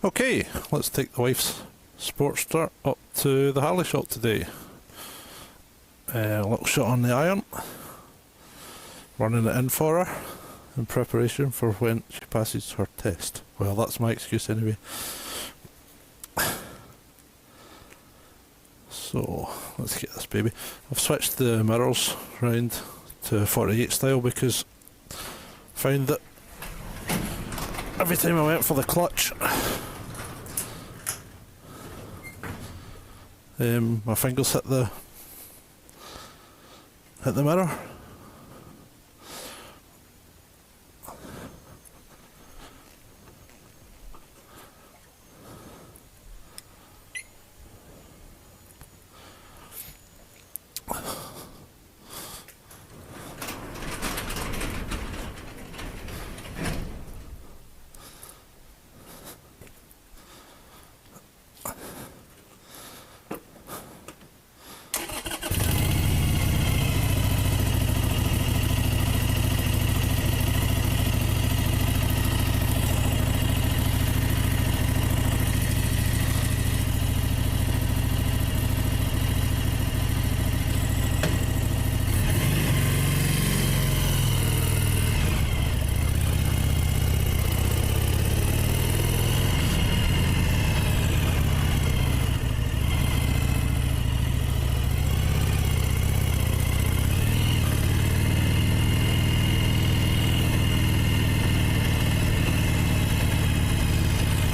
Okay, let's take the wife's Sportster up to the Harley shop today. A little shot on the iron, running it in for her in preparation for when she passes her test. Well, that's my excuse anyway. So let's get this baby. I've switched the mirrors round to 48 style because I found that every time I went for the clutch, my fingers hit the mirror.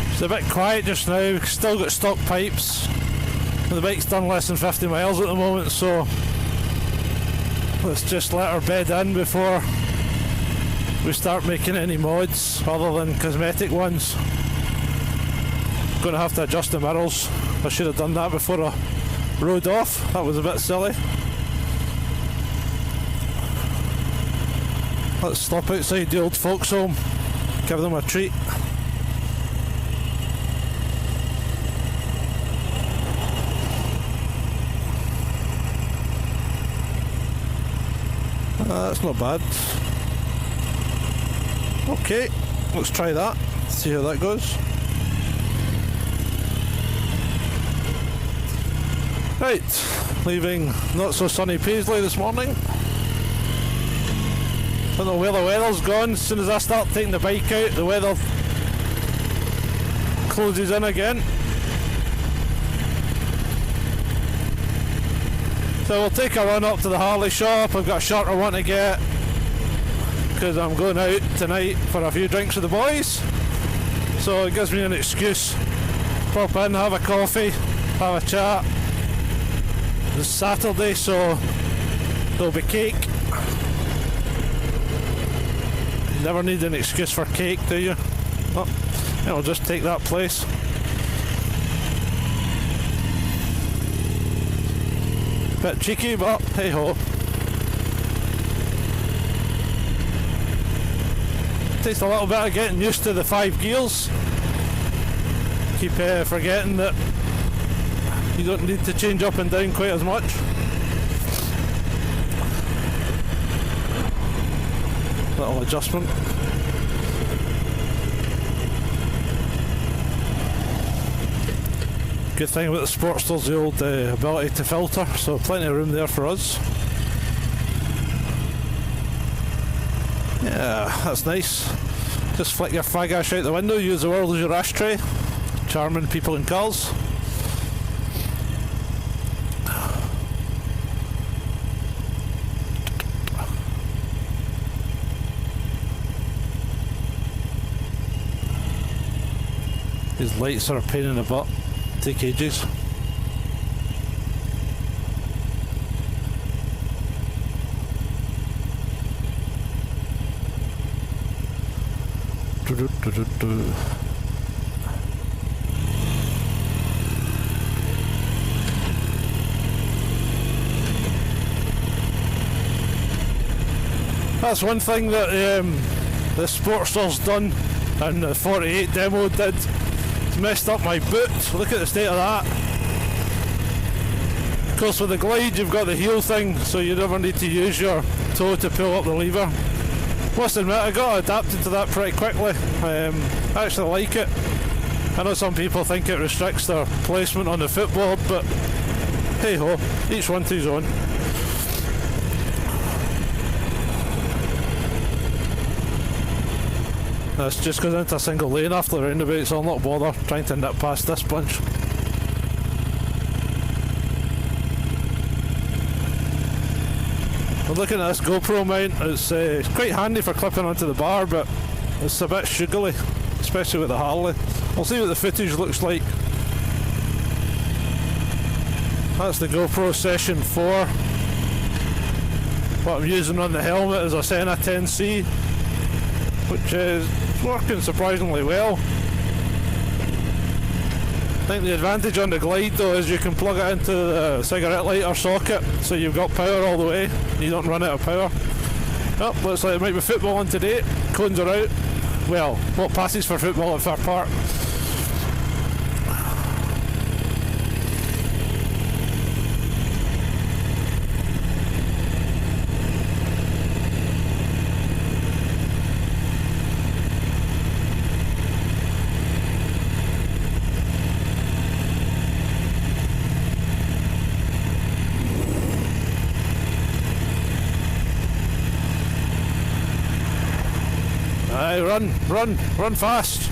It's a bit quiet just now, still got stock pipes. The bike's done less than 50 miles at the moment, so let's just let her bed in before we start making any mods other than cosmetic ones. Gonna have to adjust the mirrors. I should have done that before I rode off, that was a bit silly. Let's stop outside the old folks home, give them a treat. That's not bad. Okay, let's try that, see how that goes. Right, leaving not so sunny Paisley this morning. Don't know where the weather's gone. As soon as I start taking the bike out, the weather closes in again. So we'll take a run up to the Harley shop. I've got a shirt I want to get because I'm going out tonight for a few drinks with the boys. So it gives me an excuse. Pop in, have a coffee, have a chat. It's Saturday, so there'll be cake. You never need an excuse for cake, do you? Oh, I'll just take that place. Bit cheeky, but hey ho. Takes a little bit of getting used to the 5 gears. Keep forgetting that you don't need to change up and down quite as much. Little adjustment. Good thing about the Sportster's the old ability to filter, so plenty of room there for us. Yeah, that's nice. Just flick your fag ash out the window, use the world as your ashtray. Charming people in cars. These lights are a pain in the butt. Take ages. That's one thing that the Sportster's done and the 48 demo did. It's messed up my boot. Look at the state of that. Of course, with the Glide you've got the heel thing, so you never need to use your toe to pull up the lever. Must admit, I got adapted to that pretty quickly. I actually like it. I know some people think it restricts their placement on the footboard, but hey ho, each one to his own. This just goes into a single lane after the roundabout, so I'll not bother trying to nip past this bunch. I'm looking at this GoPro mount. It's quite handy for clipping onto the bar, but it's a bit sugary, especially with the Harley. I'll see what the footage looks like. That's the GoPro Session 4. What I'm using on the helmet is a Senna 10C, which is working surprisingly well. I think the advantage on the Glide though is you can plug it into the cigarette lighter socket, so you've got power all the way, you don't run out of power. Oh, looks like it might be football on today. Cones are out. Well, what passes for football at Fair Park? Aye, run fast.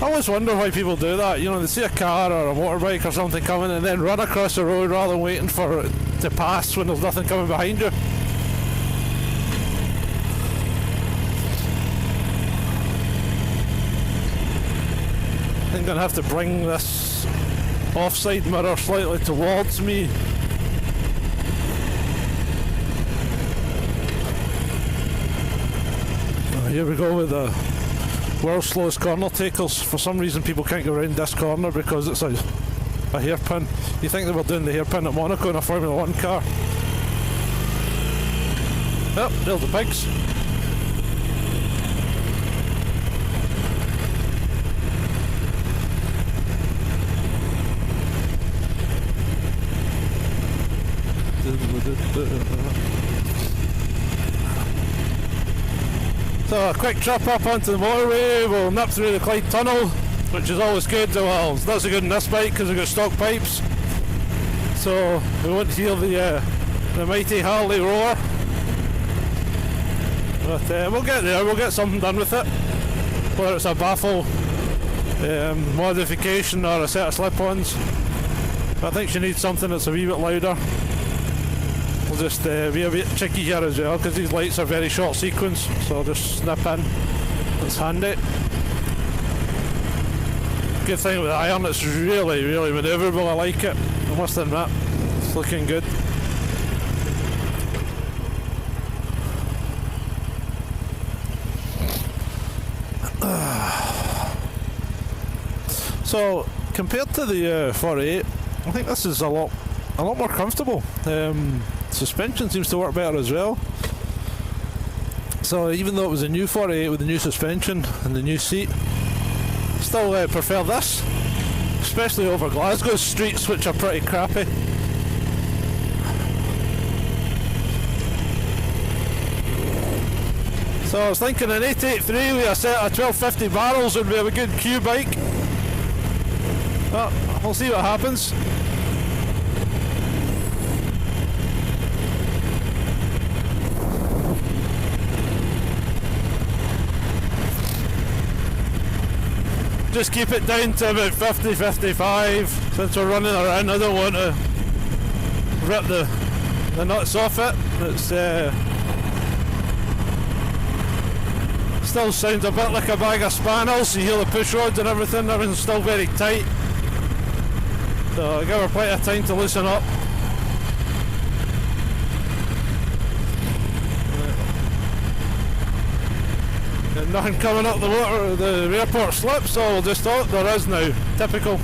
I always wonder why people do that. You know, they see a car or a motorbike or something coming and then run across the road rather than waiting for it to pass when there's nothing coming behind you. I think I'm gonna have to bring this offside mirror slightly towards me. Here we go with the world's slowest corner takers. For some reason people can't go around this corner because it's a hairpin. You think they were doing the hairpin at Monaco in a Formula 1 car. Oh, there's the pigs. So a quick trip up onto the motorway, we'll nip through the Clyde Tunnel, which is always good. Well, it's not so good in this bike because we've got stock pipes, so we won't hear the mighty Harley roar. But we'll get there, we'll get something done with it. Whether it's a baffle modification or a set of slip-ons. I think she needs something that's a wee bit louder. We'll just be a bit tricky here as well because these lights are very short sequence, so I'll just snip in. It's handy. Good thing with the iron, it's really manoeuvrable. I like it, I must admit. It's looking good. So compared to the 48, I think this is a lot more comfortable. Suspension seems to work better as well. So even though it was a new 48 with the new suspension and the new seat, still prefer this, especially over Glasgow's streets, which are pretty crappy. So I was thinking an 883 with a set of 1250 barrels would be a good Q bike. Oh, we'll see what happens. Just keep it down to about 50-55 since we're running around. I don't want to rip the nuts off it. It's still sounds a bit like a bag of spannels. You hear the push rods and everything's still very tight. So I'll give her plenty of time to loosen up. And nothing coming up the airport slip, so we'll just thought there is now. Typical.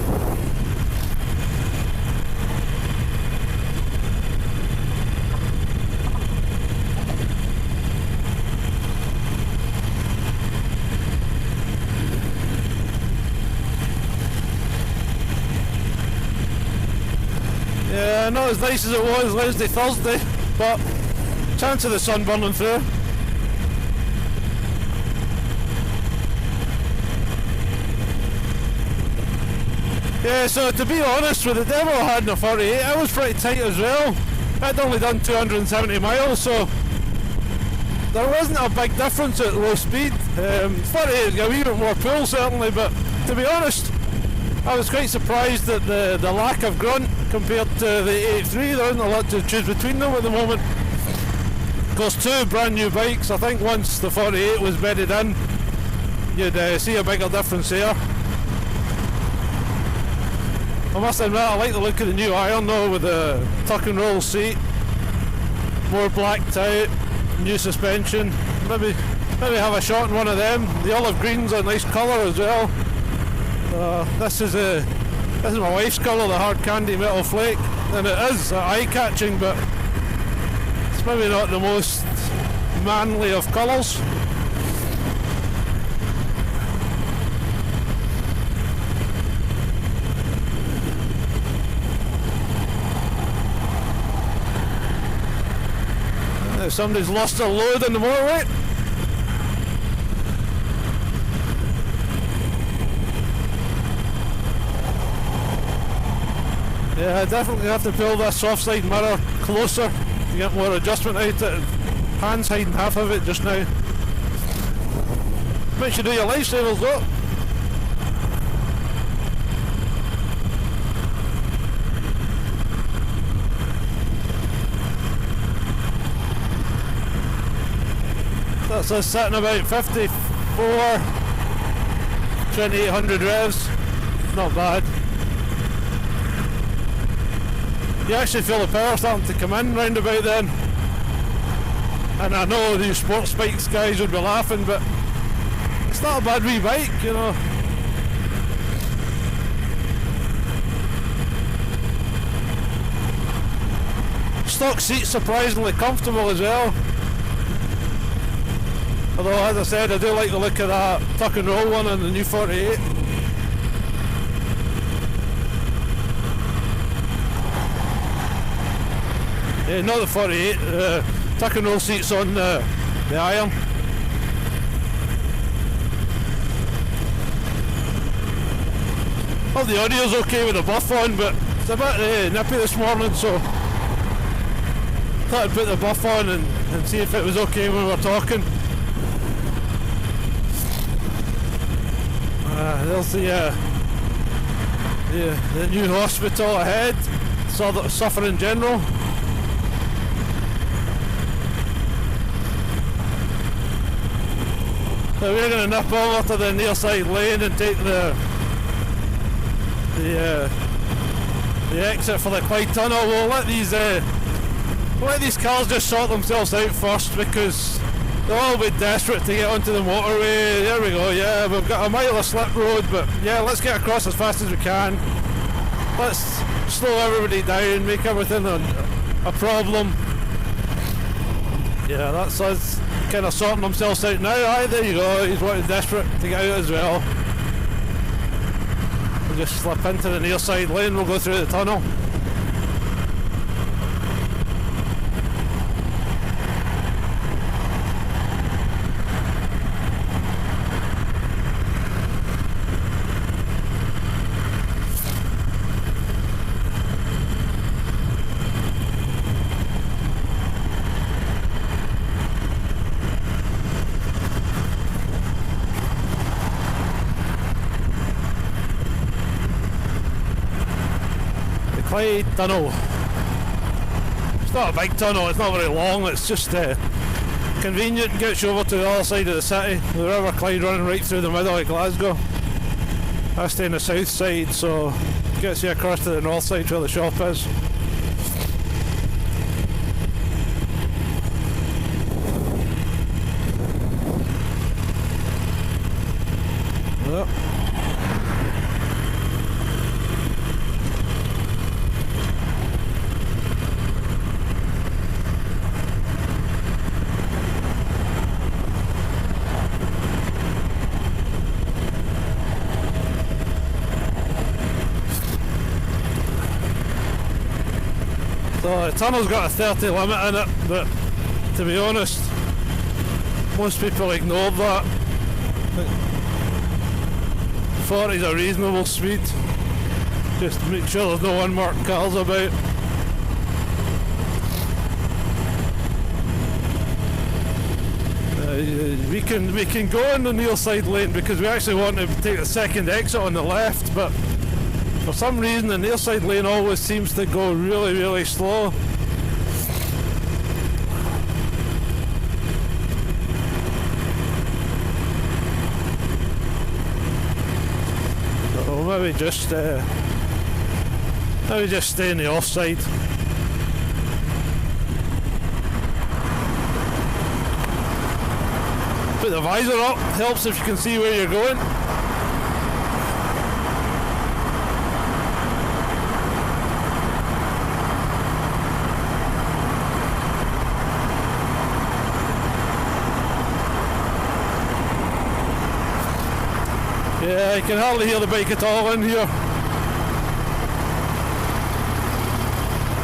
Yeah, not as nice as it was Wednesday, Thursday, but chance of the sun burning through. Yeah, so to be honest, with the demo I had in a 48, it was pretty tight as well. I'd only done 270 miles, so there wasn't a big difference at low speed. 48 got a wee bit more pull certainly, but to be honest, I was quite surprised at the lack of grunt compared to the 83. There isn't a lot to choose between them at the moment. Of course, two brand new bikes. I think once the 48 was bedded in, you'd see a bigger difference there. I must admit, I like the look of the new iron though, with the tuck and roll seat, more blacked out, new suspension. Maybe have a shot in one of them. The olive green's a nice colour as well. This is my wife's colour, the hard candy metal flake, and it is eye-catching, but it's maybe not the most manly of colours. Now somebody's lost their load on the motorway. Yeah, I definitely have to pull this soft side mirror closer to get more adjustment out of it. Hand's hiding half of it just now. Makes you do your lifesavers though. That's us sitting about 54, 2800 revs. Not bad. You actually feel the power starting to come in round about then. And I know these sports bikes guys would be laughing, but it's not a bad wee bike, you know. Stock seat's surprisingly comfortable as well. Although, as I said, I do like the look of that tuck and roll one on the new 48. Yeah, not the 48, tuck and roll seats on the iron. Well, the audio's okay with the buff on, but it's a bit nippy this morning, so thought I'd put the buff on and see if it was okay when we were talking. There's the new hospital ahead, Suffer in General. So we're going to nip over to the near side lane and take the exit for the Clyde Tunnel. We'll let these cars just sort themselves out first, because they'll all be desperate to get onto the motorway. There we go, yeah, we've got a mile of slip road, but yeah, let's get across as fast as we can. Let's slow everybody down, make everything a problem. Yeah, that's us kind of sorting themselves out now. Aye, there you go, he's wanting desperate to get out as well. We'll just slip into the near side lane, we'll go through the tunnel. Clyde Tunnel. It's not a big tunnel, it's not very long, it's just convenient and gets you over to the other side of the city. The River Clyde running right through the middle of Glasgow. I stay on the south side, so it gets you across to the north side where the shop is. Yep. So the tunnel's got a 30 limit in it, but to be honest, most people ignore that. 40 is a reasonable speed. just to make sure there's no unmarked cars about. We can go in the near side lane because we actually want to take the second exit on the left, but for some reason the near side lane always seems to go really slow. So maybe just stay in the offside. Put the visor up, helps if you can see where you're going. Yeah, you can hardly hear the bike at all in here.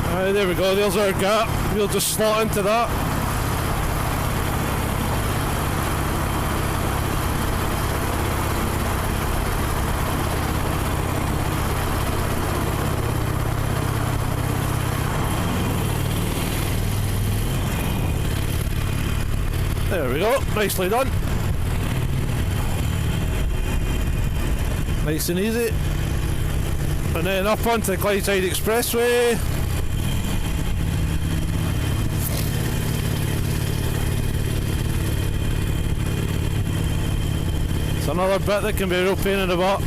Alright, there we go, there's our gap. We'll just slot into that. There we go, nicely done. Nice and easy. And then up onto the Clydeside Expressway. It's another bit that can be a real pain in the butt.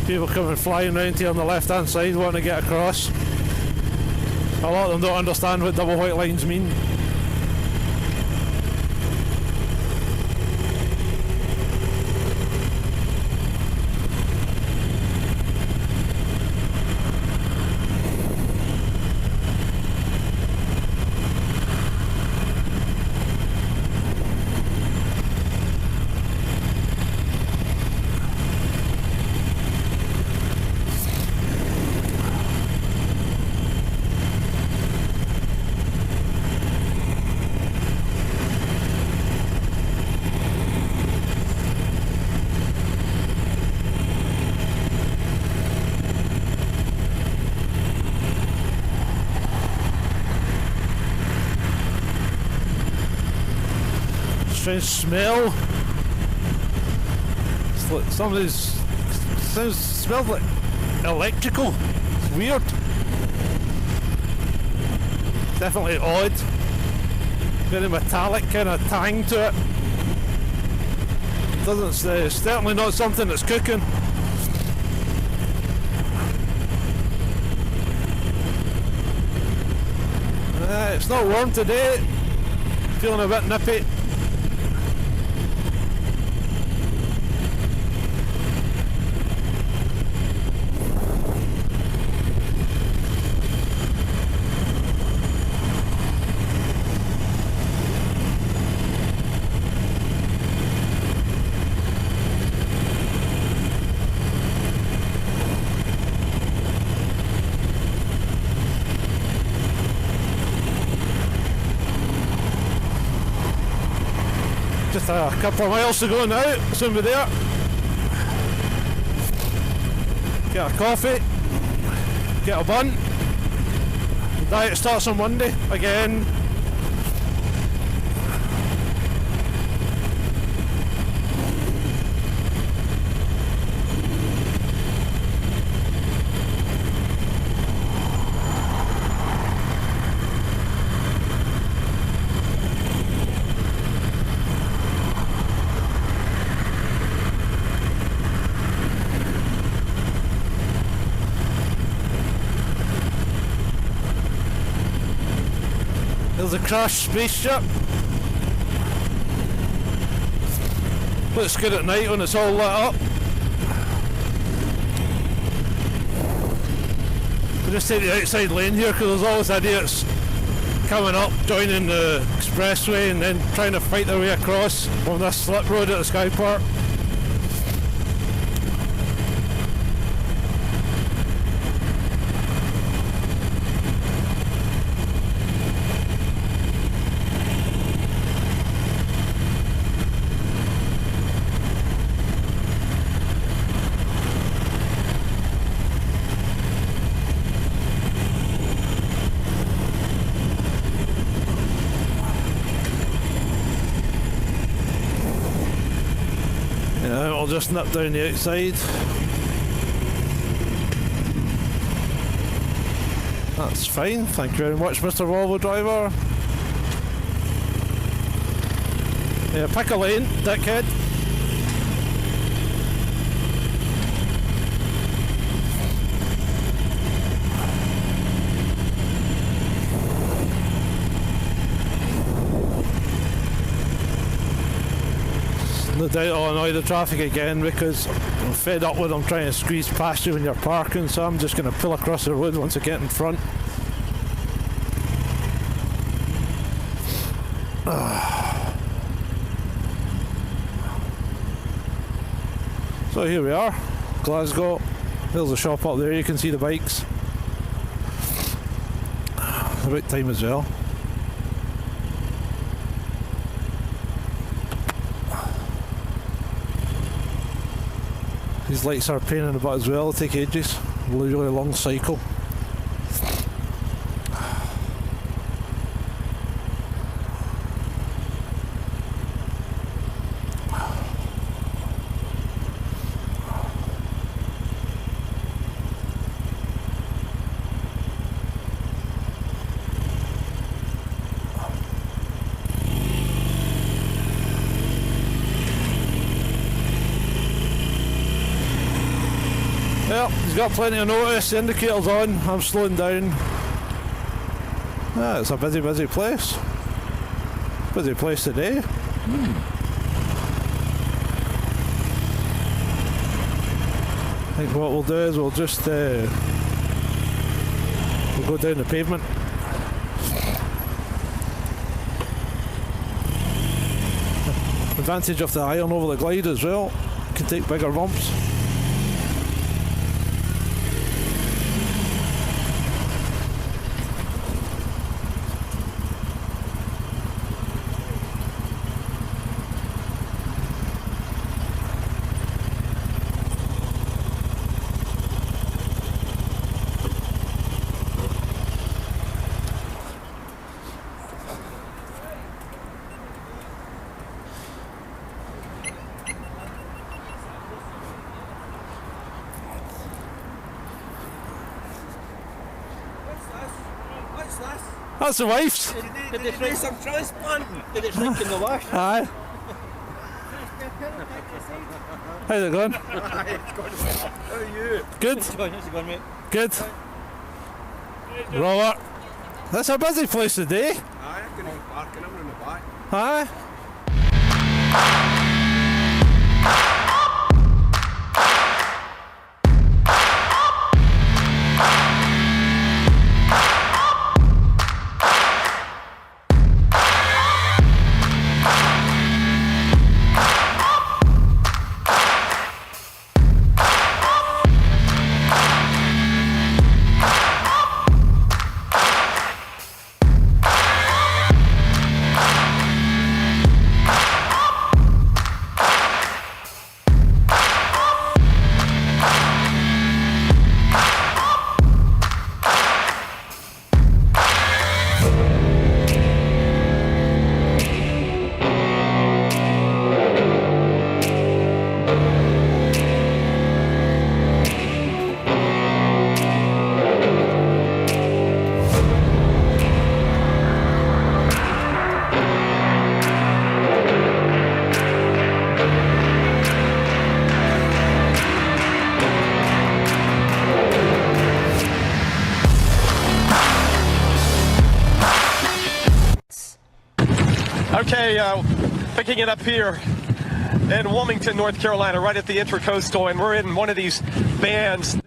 People coming flying round here on the left hand side wanting to get across. A lot of them don't understand what double white lines mean. Strange smell. It's like smells like electrical. It's weird. Definitely odd. Very metallic kind of tang to it. Doesn't. It's certainly not something that's cooking. It's not warm today. Feeling a bit nippy. Just a couple of miles to go now, soon be there. Get a coffee, get a bun. The diet starts on Monday again. There's a crashed spaceship. Looks good at night when it's all lit up. We'll just take the outside lane here because there's always idiots coming up, joining the expressway and then trying to fight their way across on this slip road at the Sky Park. just nip down the outside. That's fine, thank you very much, Mr. Volvo driver. Yeah, pick a lane, dickhead. No doubt I'll annoy the traffic again because I'm fed up with them trying to squeeze past you when you're parking, so I'm just going to pull across the road once I get in front. So here we are, Glasgow. There's a shop up there, you can see the bikes. About time as well. These lights are a pain in the butt as well, they take ages. Really long cycle. Well, he's got plenty of notice, the indicator's on, I'm slowing down. Yeah, it's a busy place. Busy place today. I think what we'll do is we'll just we'll go down the pavement. Advantage of the iron over the glide as well, you can take bigger bumps. That's the wife's. Did they try some transplanting? Did it shrink in the wash? Aye. How's it going? How are you? Good. How's it going, mate? Good. Robert. That's a busy place today. Aye, I can even park in them in the back. Aye. Okay, picking it up here in Wilmington, North Carolina, right at the Intracoastal, and we're in one of these bands.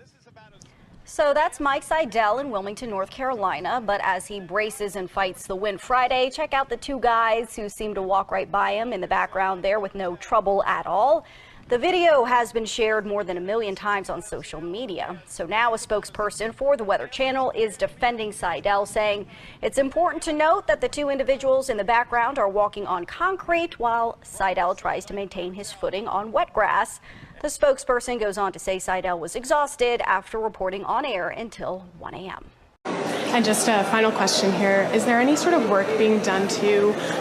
So that's Mike Seidel in Wilmington, North Carolina, but as he braces and fights the wind Friday, check out the two guys who seem to walk right by him in the background there with no trouble at all. The video has been shared more than 1 million times on social media. So now a spokesperson for the Weather Channel is defending Seidel, saying it's important to note that the two individuals in the background are walking on concrete while Seidel tries to maintain his footing on wet grass. The spokesperson goes on to say Seidel was exhausted after reporting on air until 1 a.m. And just a final question here. Is there any sort of work being done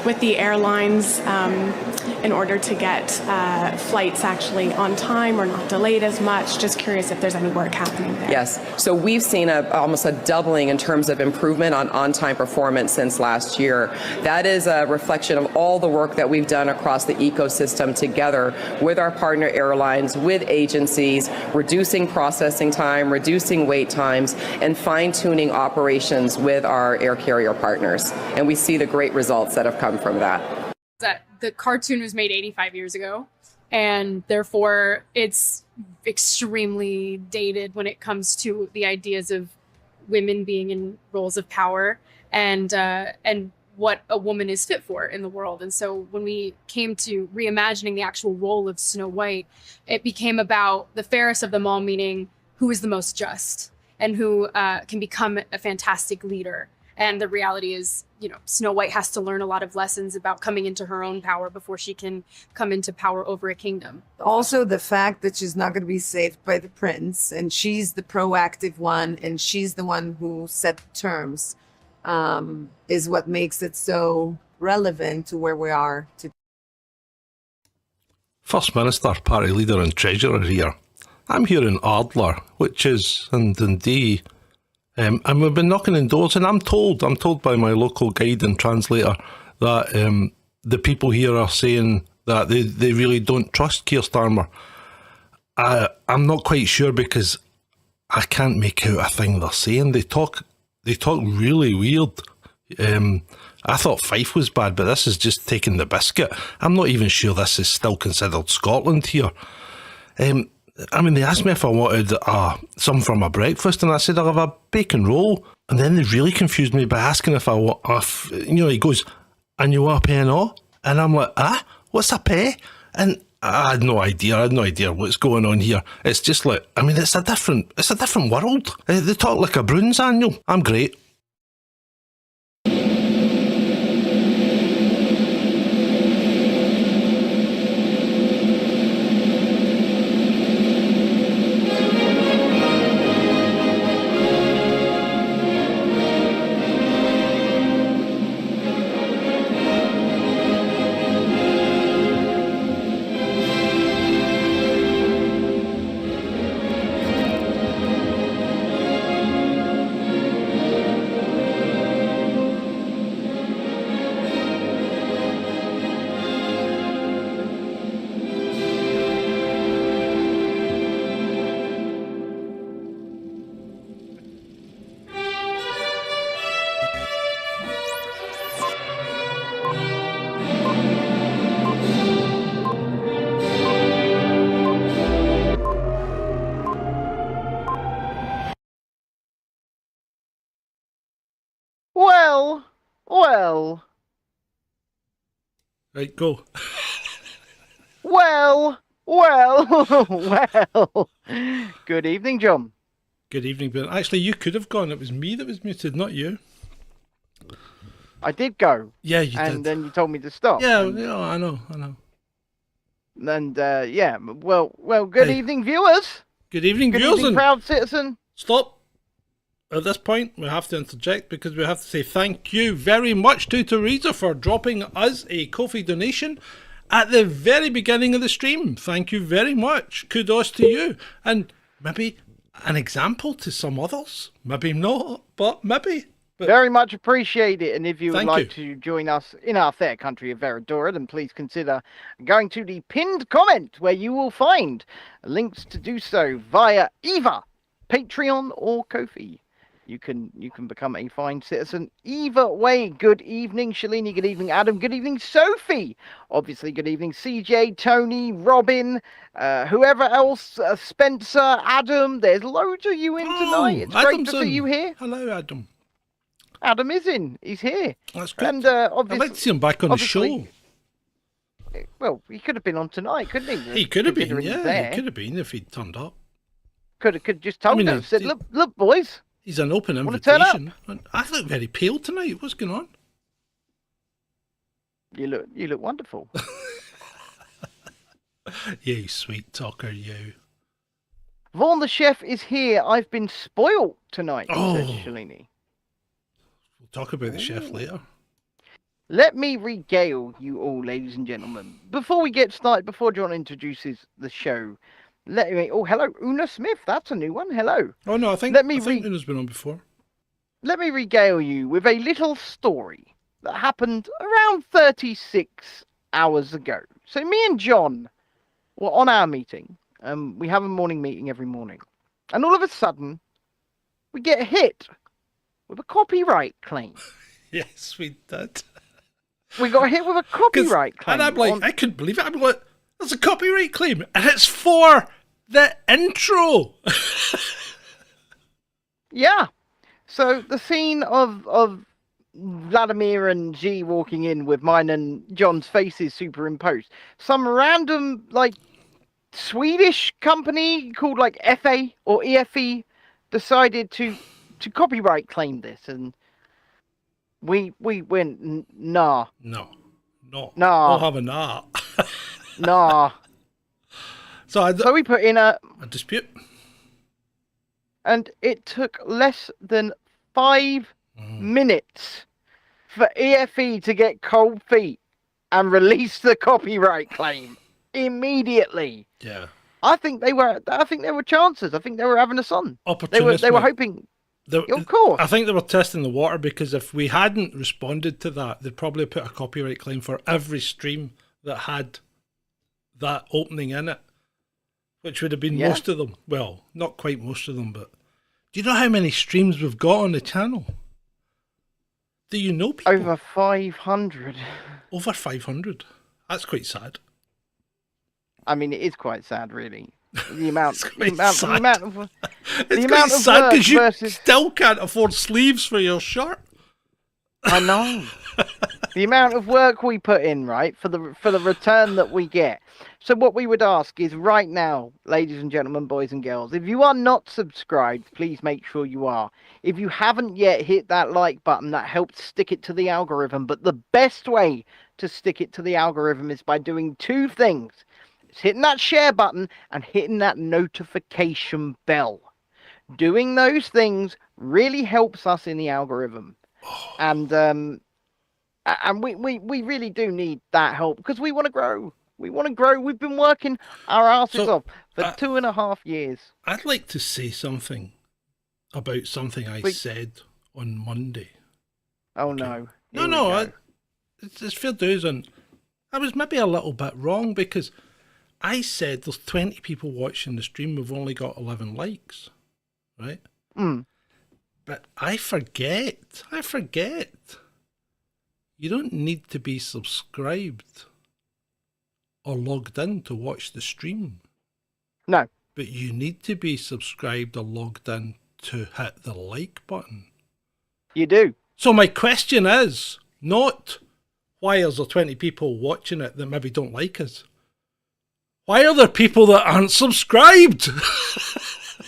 with the airlines in order to get flights actually on time or not delayed as much. Just curious if there's any work happening there. Yes. So we've seen almost a doubling in terms of improvement on-time performance since last year. That is a reflection of all the work that we've done across the ecosystem together with our partner airlines, with agencies, reducing processing time, reducing wait times, and fine-tuning operations with our air carrier partners. And we see the great results that have come from that. That the cartoon was made 85 years ago, and therefore it's extremely dated when it comes to the ideas of women being in roles of power and what a woman is fit for in the world. And so when we came to reimagining the actual role of Snow White, it became about the fairest of them all, meaning who is the most just and who can become a fantastic leader. And the reality is, Snow White has to learn a lot of lessons about coming into her own power before she can come into power over a kingdom. Also, the fact that she's not going to be saved by the prince, and she's the proactive one, and she's the one who set the terms, is what makes it so relevant to where we are today. First Minister, Party Leader and Treasurer here. I'm here in Ardler, which is in Dundee. And we've been knocking on doors, and I'm told by my local guide and translator that the people here are saying that they really don't trust Keir Starmer. I'm not quite sure because I can't make out a thing they're saying. They talk really weird. I thought Fife was bad, but this is just taking the biscuit. I'm not even sure this is still considered Scotland here. They asked me if I wanted some for my breakfast, and I said I'll have a bacon roll. And then they really confused me by asking if I want, he goes, and you want a pay and all? And I'm like, what's a pay? And I had no idea what's going on here. It's just like, it's a different world. They talk like a Bruins annual. I'm great. Well. Right, go. Well. Good evening, John. Good evening, Bill. Actually, you could have gone. It was me that was muted, not you. I did go. Yeah, you did. And then you told me to stop. Yeah, I know. And good evening, viewers. Good evening, Good viewers. evening, proud citizen. Stop. At this point, we have to interject because we have to say thank you very much to Teresa for dropping us a Ko-fi donation at the very beginning of the stream. Thank you very much. Kudos to you. And maybe an example to some others. Maybe not, but maybe. But very much appreciate it. And if you would Thank like to join us in our fair country of Veradora, then please consider going to the pinned comment where you will find links to do so via either Patreon or Ko-fi. You can become a fine citizen either way. Good evening, Shalini. Good evening, Adam. Good evening, Sophie. Obviously, good evening, CJ, Tony, Robin, whoever else, Spencer, Adam. There's loads of you in tonight. It's great to see you here. Hello, Adam. Adam is in. He's here. That's good. And I'd like to see him back on the show. Well, he could have been on tonight, couldn't he? He could have been, yeah. He could have been if he'd turned up. Could have just told us. Said, look, boys. He's an open Wanna turn up? invitation. I look very pale tonight. What's going on? You look wonderful. You sweet talker, you. Vaughn the chef is here. I've been spoilt tonight, says Shalini. We'll talk about the chef later. let me regale you all, ladies and gentlemen. Before we get started, before John introduces the show, let me. Oh, hello, Una Smith. That's a new one. Hello. Oh no, I think Let me Una's been on before. Let me regale you with a little story that happened around 36 hours ago. So me and John were on our meeting. We have a morning meeting every morning. And all of a sudden, we get hit with a copyright claim. Yes, we did. We got hit with a copyright claim. And I'm like, I couldn't believe it. I'm like, there's a copyright claim, and it's for the intro. Yeah. So the scene of Vladimir and G walking in with mine and John's faces superimposed. Some random Swedish company called FA or EFE decided to copyright claim this, and we went nah. No. Nah. I'll have a nah. Nah. So we put in a dispute. And it took less than 5 minutes for EFE to get cold feet and release the copyright claim immediately. Yeah. I think they were chances. I think they were having us on. They were hoping. Of course. I think they were testing the water, because if we hadn't responded to that, they'd probably put a copyright claim for every stream that had that opening in it, which would have been most of them. Well, not quite most of them, but do you know how many streams we've got on the channel? Do you know people? Over 500. Over 500. That's quite sad. I mean, it is quite sad, really. The amount of sad because you versus... still can't afford sleeves for your shirt. I know. The amount of work we put in, right, for the return that we get. So what we would ask is right now, ladies and gentlemen, boys and girls, if you are not subscribed, please make sure you are. If you haven't yet hit that like button, that helps stick it to the algorithm. But the best way to stick it to the algorithm is by doing 2 things. It's hitting that share button and hitting that notification bell. Doing those things really helps us in the algorithm. And we really do need that help, because we want to grow. We want to grow. We've been working our asses off for 2.5 years. I'd like to say something about something I said on Monday. Oh, okay. No. It's fair dues, and I was maybe a little bit wrong, because I said there's 20 people watching the stream. We've only got 11 likes, right? But I forget. You don't need to be subscribed or logged in to watch the stream. No. But you need to be subscribed or logged in to hit the like button. You do. So my question is not why is there 20 people watching it that maybe don't like us? Why are there people that aren't subscribed?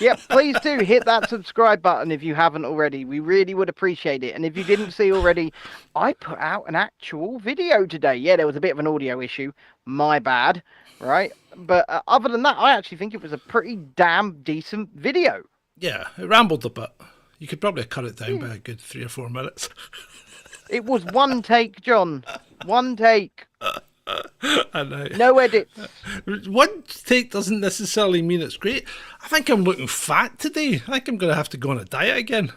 Yep, please do hit that subscribe button if you haven't already. We really would appreciate it. And if you didn't see already, I put out an actual video today. Yeah, there was a bit of an audio issue. My bad, right? But other than that, I actually think it was a pretty damn decent video. Yeah, it rambled a bit. You could probably cut it down by a good 3 or 4 minutes. It was one take, John. One take. I know. No edits. One take doesn't necessarily mean it's great. I think I'm looking fat today. I think I'm going to have to go on a diet again.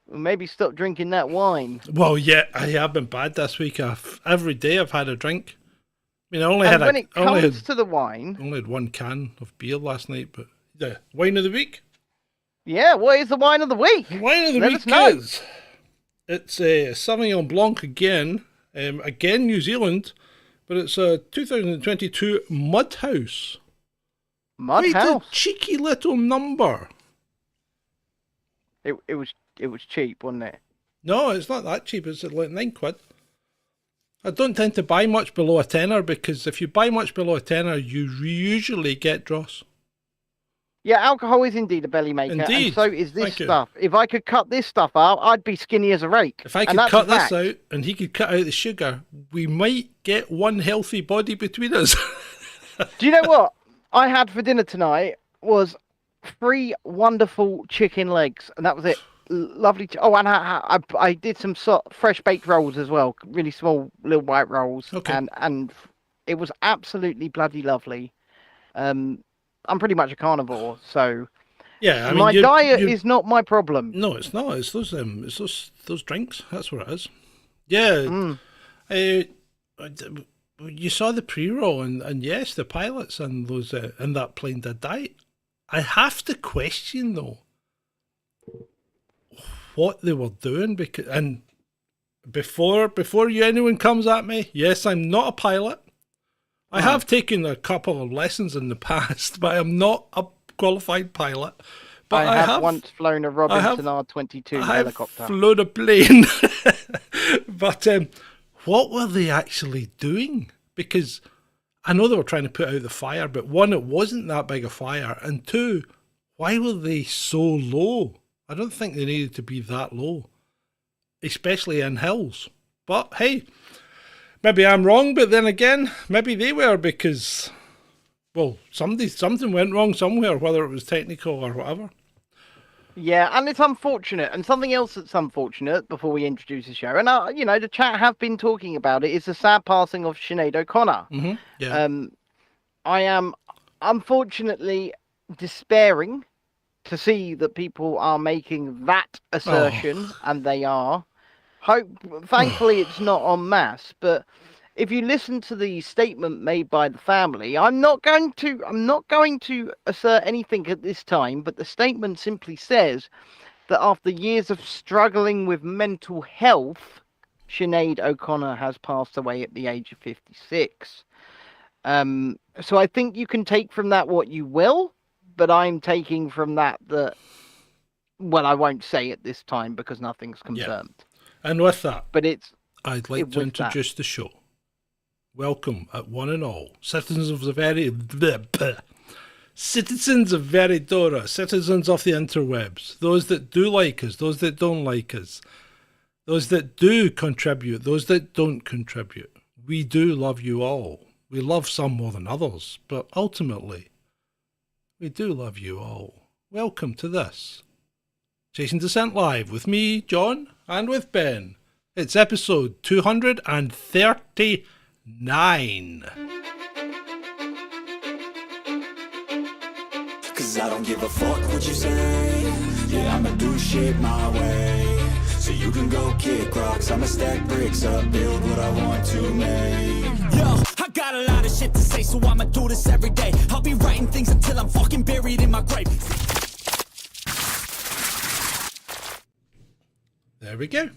Well, maybe stop drinking that wine. Well, yeah, I have been bad this week. Every day I've had a drink. I mean, I only when it comes to the wine... I only had 1 can of beer last night, but the wine of the week? Yeah, what is the wine of the week? The wine of the week is... It's a Sauvignon Blanc again. Again, New Zealand, but it's a 2022 Mudhouse. Mudhouse? Quite a cheeky little number. It was cheap, wasn't it? No, it's not that cheap. It's like £9. I don't tend to buy much below a tenner, because if you buy much below a tenner, you usually get dross. Yeah, alcohol is indeed a belly maker, Indeed. and so is this stuff. If I could cut this stuff out, I'd be skinny as a rake. If I could cut this out and he could cut out the sugar, we might get one healthy body between us. Do you know what I had for dinner tonight was 3 wonderful chicken legs, and that was it. Lovely. Oh, and I did some fresh baked rolls as well. Really small little white rolls. Okay. And it was absolutely bloody lovely. I'm pretty much a carnivore, so Yeah, I mean, my diet is not my problem. No, it's not. It's those drinks. That's what it is. Yeah. You saw the pre-roll, and yes, the pilots and those in that plane did die. I have to question though what they were doing, because before anyone comes at me, yes, I'm not a pilot. I have taken a couple of lessons in the past, but I'm not a qualified pilot. But I have once flown a Robinson R-22 helicopter. I've flown a plane. But what were they actually doing? Because I know they were trying to put out the fire, but one, it wasn't that big a fire, and two, why were they so low? I don't think they needed to be that low, especially in hills. But hey, maybe I'm wrong, but then again, maybe they were, because, well, something went wrong somewhere, whether it was technical or whatever. Yeah, and it's unfortunate. And something else that's unfortunate before we introduce the show, and the chat have been talking about it, is the sad passing of Sinead O'Connor. Mm-hmm. Yeah. I am unfortunately despairing to see that people are making that assertion, and they are. Thankfully, it's not en masse, but if you listen to the statement made by the family, I'm not going to assert anything at this time, but the statement simply says that after years of struggling with mental health, Sinead O'Connor has passed away at the age of 56. So I think you can take from that what you will, but I'm taking from that, well, I won't say at this time because nothing's confirmed. Yeah. And with that, I'd like to introduce the show. Welcome, at one and all, citizens of Veridora, citizens of the interwebs, those that do like us, those that don't like us, those that do contribute, those that don't contribute. We do love you all. We love some more than others, but ultimately, we do love you all. Welcome to this Chasing Descent Live with me, John, and with Ben. It's episode 239. Cause I don't give a fuck what you say. Yeah, I'ma do shit my way. So you can go kick rocks, I'ma stack bricks up, build what I want to make. Yo, I got a lot of shit to say, so I'ma do this every day. I'll be writing things until I'm fucking buried in my grave. There we go.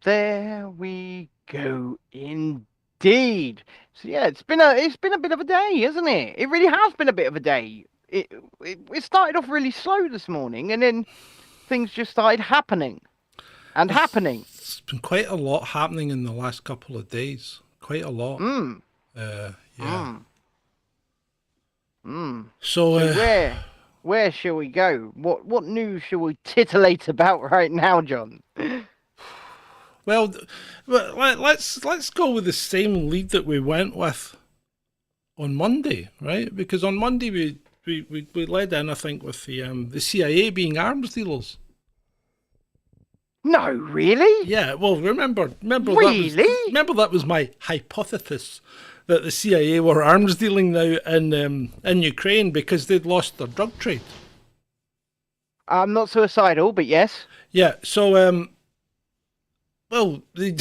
There we go, indeed. So yeah, it's been a bit of a day, hasn't it? It really has been a bit of a day. It started off really slow this morning, and then things just started happening. It's been quite a lot happening in the last couple of days. Quite a lot. Yeah. So where shall we go? What news shall we titillate about right now, John? Well, let's go with the same lead that we went with on Monday, right? Because on Monday we led in, I think, with the CIA being arms dealers. No, really? Yeah. Well, remember. Really? That was my hypothesis, that the CIA were arms dealing now in Ukraine because they'd lost their drug trade. I'm not suicidal, but yes. Yeah. So well, the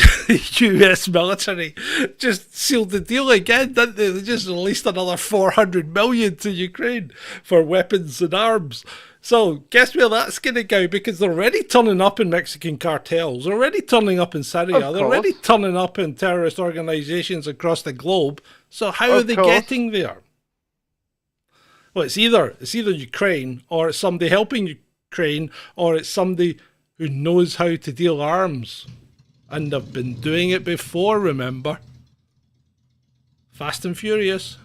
US military just sealed the deal again, didn't they? They just released another 400 million to Ukraine for weapons and arms. So guess where that's going to go? Because they're already turning up in Mexican cartels, they're already turning up in Syria, they're already turning up in terrorist organizations across the globe. So how are they getting there? Well, it's either Ukraine, or it's somebody helping Ukraine, or it's somebody who knows how to deal arms. And they've been doing it before, remember? Fast and Furious.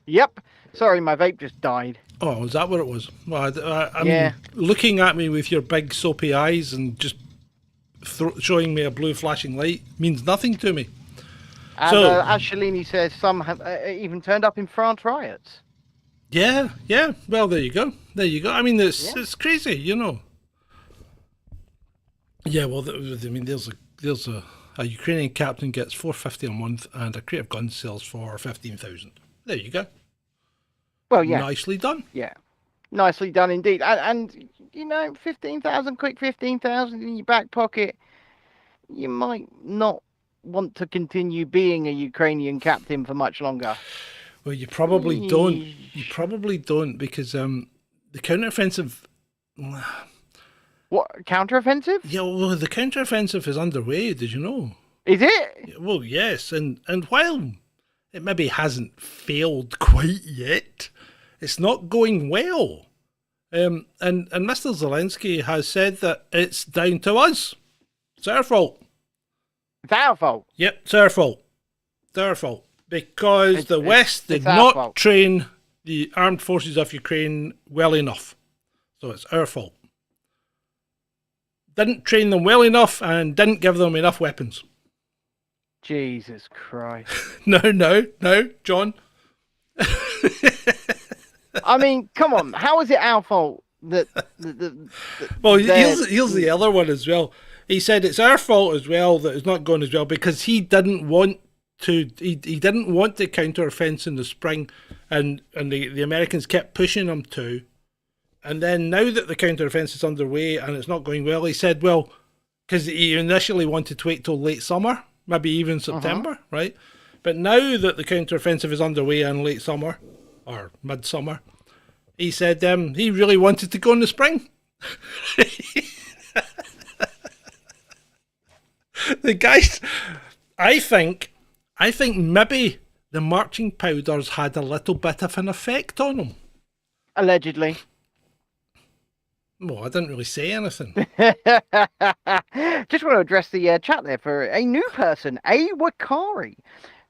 Yep. Sorry, my vape just died. Oh, is that what it was? Well, I'm looking at me with your big soapy eyes and just showing me a blue flashing light means nothing to me. And So- as Shalini says, some have even turned up in France riots. Yeah. Well, there you go. I mean, it's crazy, you know. Yeah. Well, I mean, there's a Ukrainian captain gets $450 a month, and a crate of guns sells for 15,000. There you go. Well, yeah. Nicely done. Yeah. Nicely done indeed. And you know, 15,000, quick 15,000 in your back pocket, you might not want to continue being a Ukrainian captain for much longer. Well, you probably don't. You probably don't, because the counteroffensive. What, counteroffensive? Yeah, well, the counteroffensive is underway. Did you know? Is it? Well, yes, and while it maybe hasn't failed quite yet, it's not going well. And Mr. Zelensky has said that it's down to us. It's our fault. It's our fault. Yep, it's our fault. It's our fault. Because the West did it's our not fault. train the armed forces of Ukraine well enough. So it's our fault. Didn't train them well enough and didn't give them enough weapons. Jesus Christ. No, John. I mean, come on. How is it our fault that... Well, here's the other one as well. He said it's our fault as well that it's not going as well because he didn't want to. He didn't want the counter-offensive in the spring, and the Americans kept pushing him to. And then now that the counter-offensive is underway and it's not going well, he said, well, because he initially wanted to wait till late summer, maybe even September, right? But now that the counter-offensive is underway in late summer or midsummer, he said he really wanted to go in the spring. The guys, I think maybe the marching powders had a little bit of an effect on him. Allegedly. Well, I didn't really say anything. Just want to address the chat there for a new person, A. Wakari.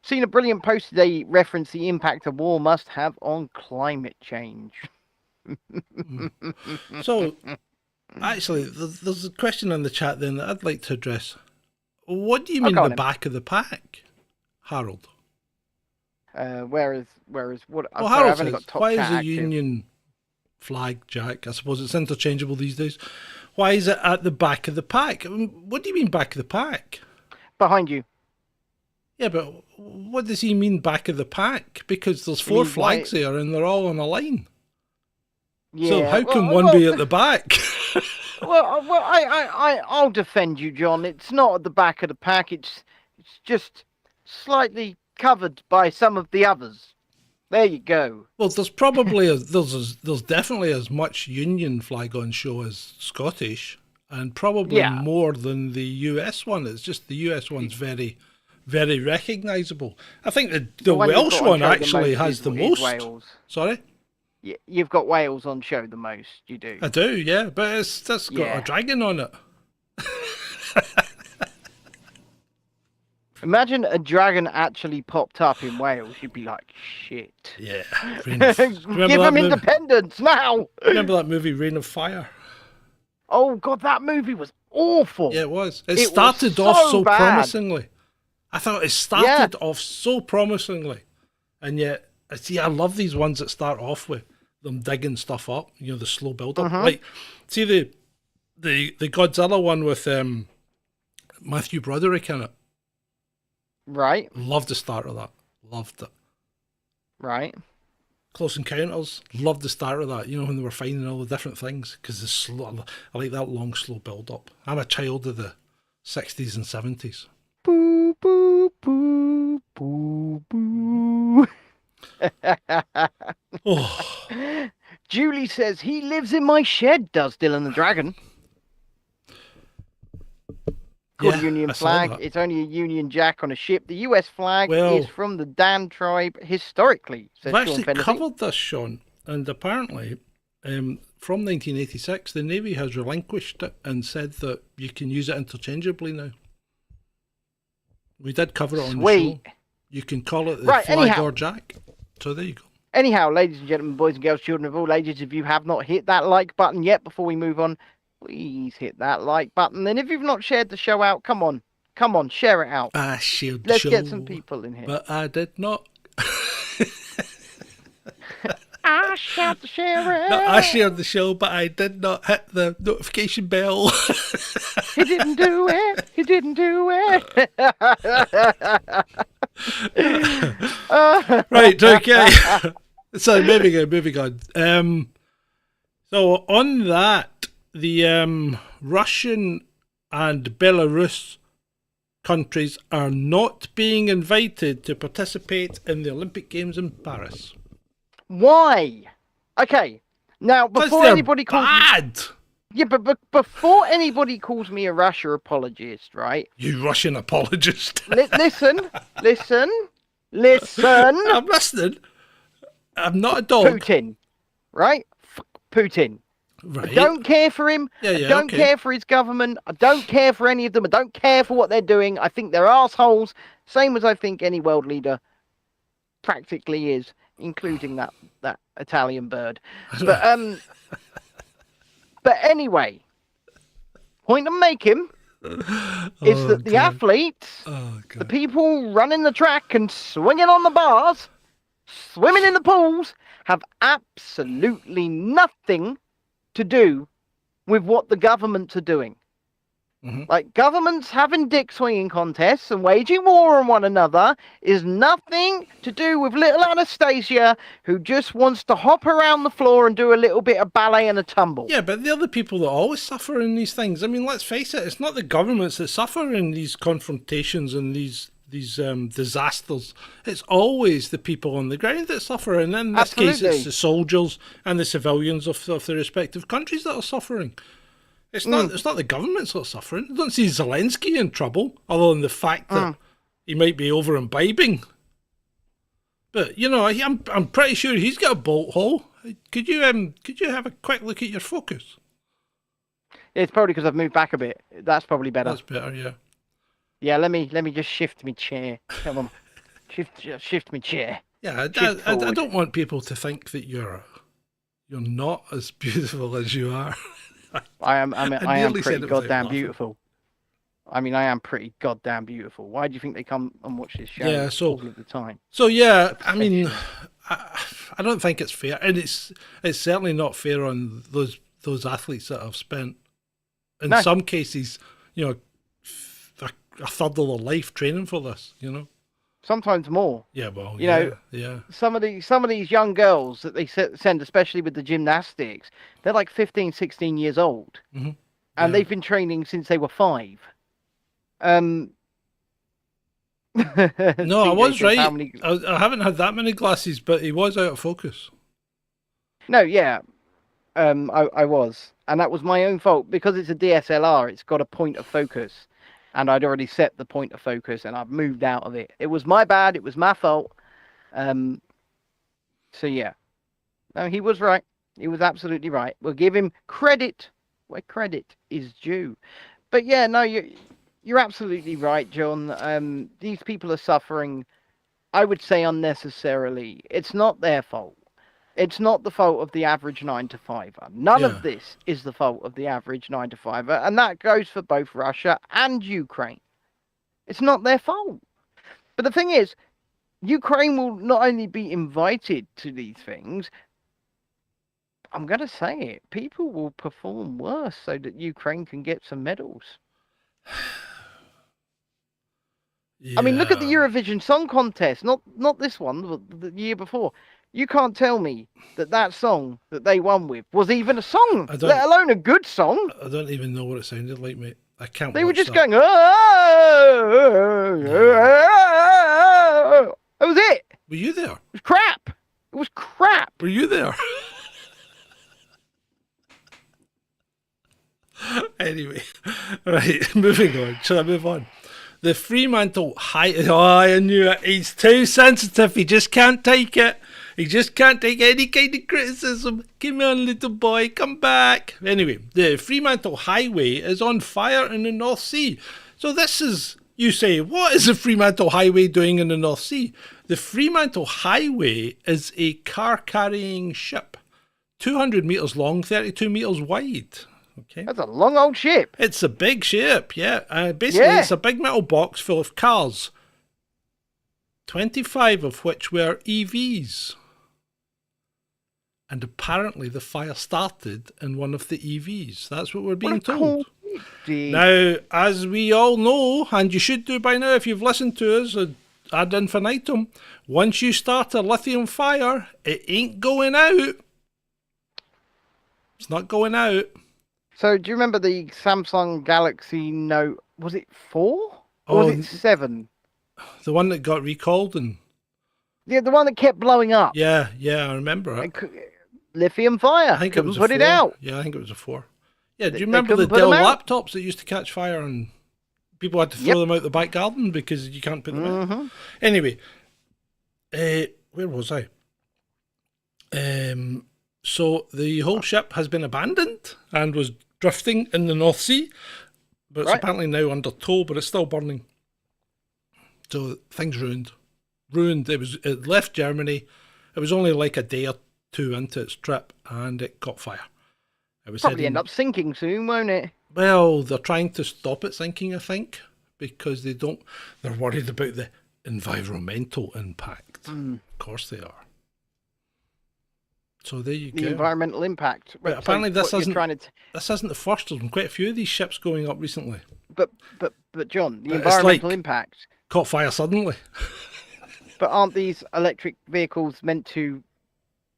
Seen a brilliant post today reference the impact a war must have on climate change. So, actually, there's a question in the chat then that I'd like to address. What do you mean the back of the pack, Harold? Whereas what? Well, sorry, Harold I've only says, got top why is chat the active. Union flag, Jack? I suppose it's interchangeable these days. Why is it at the back of the pack? I mean, what do you mean back of the pack? Behind you. Yeah, but what does he mean back of the pack? Because there's four means flags there and they're all on a line. Yeah. So how can one be at the back? Well, I'll defend you, John. It's not at the back of the pack. It's just slightly covered by some of the others. There you go. Well, there's probably there's definitely as much Union flag on show as Scottish, and probably more than the US one. It's just the US one's very, very recognisable. I think the Welsh one actually has the most. Wales. Sorry? Yeah, you've got Wales on show the most. You do. I do, yeah, but that's got a dragon on it. Imagine a dragon actually popped up in Wales. You'd be like, shit. Yeah. Give them independence now. Remember that movie, Reign of Fire? Oh, God, that movie was awful. Yeah, it was. It started was off so bad. promisingly. I thought it started off so promisingly. And yet, I love these ones that start off with them digging stuff up, you know, the slow build up. Like, see the Godzilla one with Matthew Broderick in it. Right. Loved the start of that. Loved it. Right. Close Encounters. Loved the start of that. You know, when they were finding all the different things. Because I like that long, slow build up. I'm a child of the 60s and 70s. Boo, boo, boo, boo, boo. Oh. Julie says, he lives in my shed, does Dylan the Dragon. Called a Union flag. It's only a Union Jack on a ship. The US flag is from the Dan tribe historically. I've actually covered this, Sean, and apparently from 1986 the Navy has relinquished it and said that you can use it interchangeably now. We did cover it on the show. You can call it the flag or Jack. So there you go. Anyhow, ladies and gentlemen, boys and girls, children of all ages, if you have not hit that like button yet before we move on, please hit that like button. And if you've not shared the show out, come on, Come on, share it out. I shared the Let's show, get some people in here. but I did not. I shout to share it. No, I shared the show, but I did not hit the notification bell. He didn't do it. He didn't do it. Right, okay. So moving on. So on that, the Russian and Belarus countries are not being invited to participate in the Olympic Games in Paris. Why? Okay. Now, before anybody calls bad. Yeah, but before anybody calls me a Russia apologist, right? You Russian apologist. Listen. I'm listening. I'm not a dog. Putin, right? Putin. Right. I don't care for him. Yeah, I don't care for his government. I don't care for any of them. I don't care for what they're doing. I think they're assholes. Same as I think any world leader practically is, including that Italian bird. But but anyway, point I'm making is that the athletes, the people running the track and swinging on the bars, swimming in the pools, have absolutely nothing to do with what the governments are doing. Like, governments having dick swinging contests and waging war on one another is nothing to do with little Anastasia, who just wants to hop around the floor and do a little bit of ballet and a tumble. Yeah, but they're the people that always suffer in these things. I mean, let's face it, it's not the governments that suffer in these confrontations and these disasters. It's always the people on the ground that suffer, and in this case it's the soldiers and the civilians of the respective countries that are suffering. It's not the governments that are suffering. I don't see Zelensky in trouble, other than the fact that he might be over imbibing. But you know, I'm pretty sure he's got a bolt hole. Could you have a quick look at your focus? It's probably because I've moved back a bit. That's probably better. That's better, yeah. Yeah, let me just shift my chair. Come on, shift my chair. Yeah, I don't want people to think that you're not as beautiful as you are. I am pretty goddamn beautiful. I mean, I am pretty goddamn beautiful. Why do you think they come and watch this show all of the time? So yeah, I mean, I don't think it's fair, and it's certainly not fair on those athletes that have spent, in some cases, you know, a third of their life training for this. You know, sometimes more. Yeah, well, you know, some of these young girls that they send, especially with the gymnastics, they're like 15, 16 years old, and they've been training since they were 5. No, I was right. I haven't had that many glasses, but he was out of focus. No, yeah, I was, and that was my own fault because it's a DSLR. It's got a point of focus. And I'd already set the point of focus, and I've moved out of it. It was my bad. It was my fault. So yeah, no, he was right. He was absolutely right. We'll give him credit where credit is due. But yeah, no, you're absolutely right, John. These people are suffering, I would say, unnecessarily. It's not their fault. It's not the fault of the average 9-to-5er. None of this is the fault of the average 9-to-5er, and that goes for both Russia and Ukraine. It's not their fault. But the thing is, Ukraine will not only be invited to these things, I'm going to say it, people will perform worse so that Ukraine can get some medals. I mean, look at the Eurovision Song Contest, not this one, but the year before. You can't tell me that song that they won with was even a song, let alone a good song. I don't even know what it sounded like, mate. I can't. They were just going, oh, that was it. Were you there? It was crap. It was crap. Were you there? Anyway, right, moving on. Shall I move on? The Fremantle High... Oh, I knew it. He's too sensitive. He just can't take it. He just can't take any kind of criticism. Come on, little boy, come back. Anyway, the Fremantle Highway is on fire in the North Sea. So this is... You say, what is the Fremantle Highway doing in the North Sea? The Fremantle Highway is a car-carrying ship. 200 metres long, 32 metres wide. Okay. That's a long old ship. It's a big ship, yeah. Basically, it's a big metal box full of cars, 25 of which were EVs. And apparently the fire started in one of the EVs. That's what we're being told. Now, as we all know, and you should do by now if you've listened to us ad infinitum, once you start a lithium fire, it ain't going out. It's not going out. So, do you remember the Samsung Galaxy Note? Was it 4 or was it 7? The one that got recalled and... Yeah, the one that kept blowing up. Yeah, I remember it. Lithium fire. I think it was a 4. It out. Yeah, I think it was a 4. Yeah, do you remember the Dell laptops that used to catch fire and people had to throw them out the back garden because you can't put them in? Anyway, where was I? So the whole ship has been abandoned and was drifting in the North Sea, but it's apparently now under tow, but it's still burning. So things ruined. It left Germany. It was only like a day or two into its trip and it caught fire. It was probably end up sinking soon, won't it? Well, they're trying to stop it sinking, I think, because they're worried about the environmental impact. Of course they are. So there you go. The environmental impact. But apparently this isn't the first. There's been quite a few of these ships going up recently. But John, the environmental impact caught fire suddenly. But aren't these electric vehicles meant to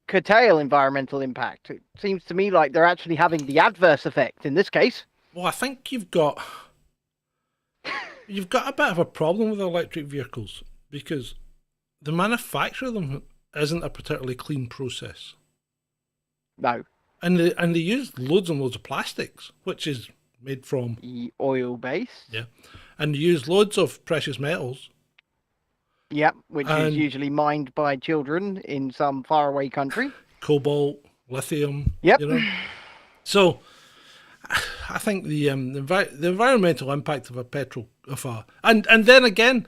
curtail environmental impact? It seems to me like they're actually having the adverse effect in this case. Well, I think you've got a bit of a problem with electric vehicles because the manufacture of them isn't a particularly clean process. No. And they use loads and loads of plastics, which is made from oil based. Yeah. And they use loads of precious metals. Yep, which is usually mined by children in some faraway country. Cobalt, lithium. Yep. So, I think the environmental impact of and then again,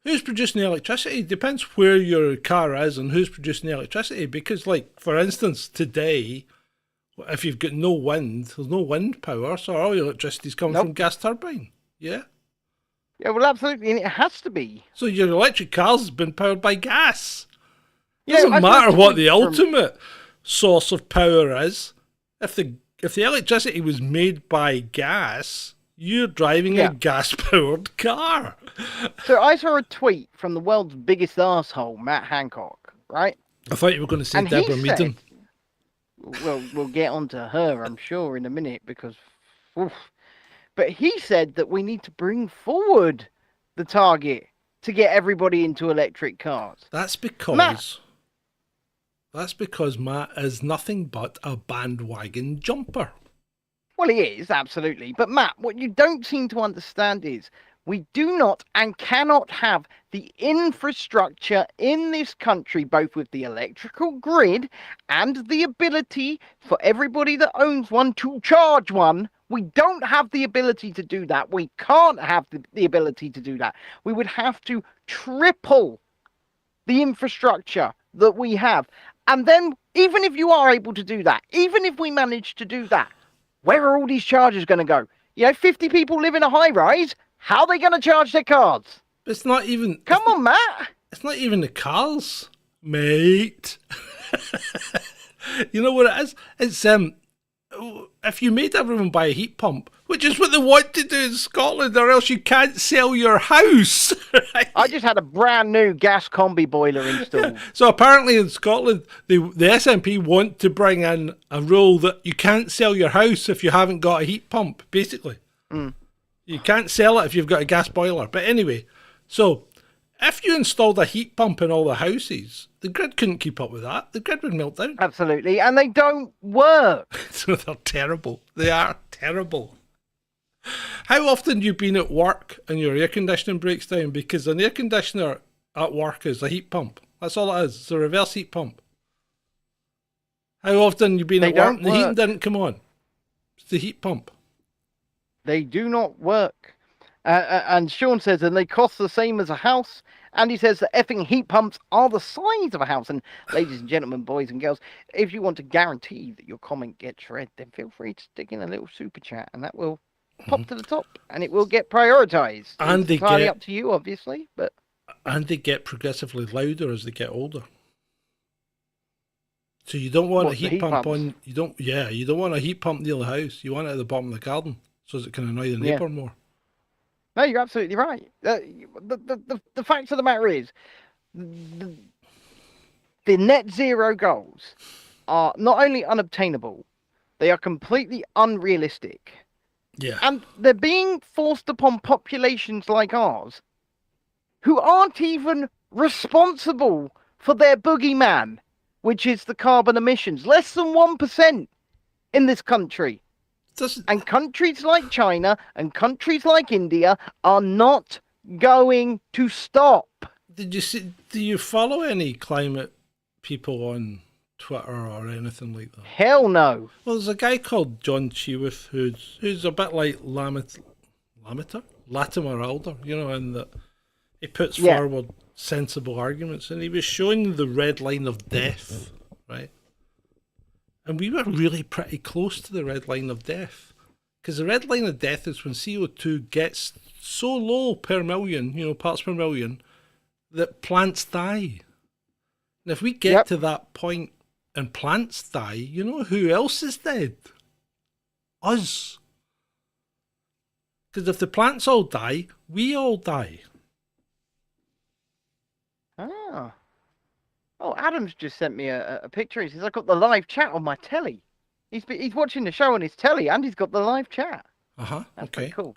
who's producing the electricity depends where your car is and who's producing the electricity. Because, like for instance, today, if you've got no wind, there's no wind power, so all your electricity's coming from gas turbine. Yeah. Yeah, well, absolutely, and it has to be. So your electric cars has been powered by gas. It doesn't matter what the ultimate source of power is. If the electricity was made by gas, you're driving a gas-powered car. So I saw a tweet from the world's biggest arsehole, Matt Hancock, right? I thought you were going to say Deborah Meaden. Well, we'll get onto her, I'm sure, in a minute, because... Oof. But he said that we need to bring forward the target to get everybody into electric cars. That's because Matt is nothing but a bandwagon jumper. Well, he is, absolutely. But Matt, what you don't seem to understand is we do not and cannot have the infrastructure in this country, both with the electrical grid and the ability for everybody that owns one to charge one. We don't have the ability to do that. We can't have the ability to do that. We would have to triple the infrastructure that we have. And then, even if you are able to do that, even if we manage to do that, where are all these chargers going to go? 50 people live in a high rise. How are they going to charge their cars? It's not even... Come on, Matt. It's not even the cars, mate. You know what it is? It's... if you made everyone buy a heat pump, which is what they want to do in Scotland, or else you can't sell your house. Right? I just had a brand new gas combi boiler installed. Yeah. So apparently in Scotland, the SNP want to bring in a rule that you can't sell your house if you haven't got a heat pump, basically. You can't sell it if you've got a gas boiler. But anyway, so if you installed a heat pump in all the houses, the grid couldn't keep up with that. The grid would melt down. Absolutely. And they don't work. So they're terrible. They are terrible. How often have you been at work and your air conditioning breaks down? Because an air conditioner at work is a heat pump. That's all it is. It's a reverse heat pump. How often have you been at work and the heating didn't come on? It's the heat pump. They do not work. And Sean says, and they cost the same as a house Andy says that effing heat pumps are the size of a house. And ladies and gentlemen, boys and girls, if you want to guarantee that your comment gets read, then feel free to stick in a little super chat, and that will pop to the top, and it will get prioritized. And it's entirely up to you, obviously, but and they get progressively louder as they get older. So you don't want a heat pump on. You don't want a heat pump near the house. You want it at the bottom of the garden so it can annoy the neighbour more. No, you're absolutely right. The fact of the matter is, the net zero goals are not only unobtainable, they are completely unrealistic. Yeah. And they're being forced upon populations like ours who aren't even responsible for their boogeyman, which is the carbon emissions. Less than 1% in this country. And countries like China and countries like India are not going to stop. Do you follow any climate people on Twitter or anything like that? Hell no. Well, there's a guy called John Cheworth who's a bit like Latimer Elder, you know, in that he puts forward sensible arguments, and he was showing the red line of death, right? And we were really pretty close to the red line of death. Because the red line of death is when CO2 gets so low per million, you know, parts per million, that plants die. And if we get to that point and plants die, you know who else is dead? Us. Because if the plants all die, we all die. Ah. Oh, Adam's just sent me a picture. He says, I've got the live chat on my telly. He's watching the show on his telly, and he's got the live chat. That's pretty cool.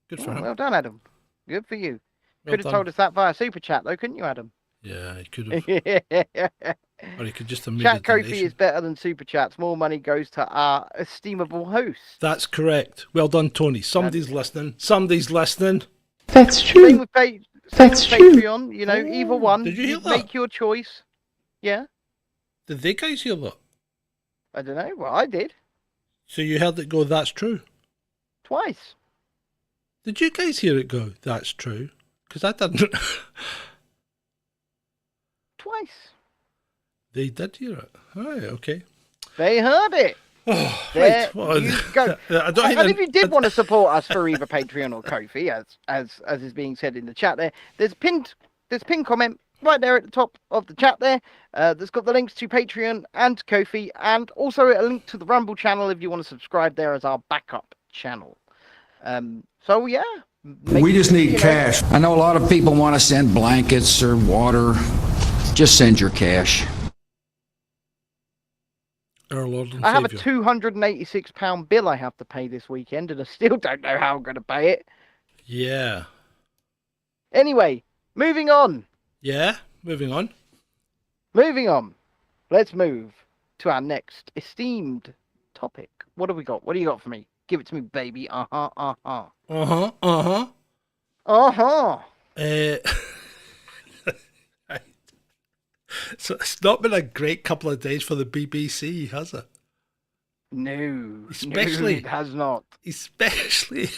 Good for him. Well done, Adam. Good for you. Well Could have told us that via super chat, though, couldn't you, Adam? Yeah, he could have. Or he could just have made Chat a Kofi donation. is better than super chats. More money goes to our estimable host. That's correct. Well done, Tony. Somebody's listening. Somebody's listening. That's true. Same with, Patreon. You know, either one. Did you hear that? Make your choice. Yeah. Did they guys hear that? I don't know. Well, I did. So you heard it go, that's true? Twice. Did you guys hear it go, that's true? Because I didn't. Twice. They did hear it. All right, okay. They heard it. Oh, there right. Well, you go. And if you did want to support us for either Patreon or Kofi, as is being said in the chat there's pinned comment right there at the top of the chat there. That's got the links to Patreon and Kofi, and also a link to the Rumble channel if you want to subscribe there as our backup channel. So yeah. We just need cash. I know a lot of people want to send blankets or water. Just send your cash. Our Lord and I have a Saviour. £286 bill I have to pay this weekend, and I still don't know how I'm going to pay it. Yeah. Anyway, moving on. Yeah, moving on. Moving on. Let's move to our next esteemed topic. What have we got? What do you got for me? Give it to me, baby. Uh-huh. So it's not been a great couple of days for the BBC, has it? No. Especially, it has not. Especially,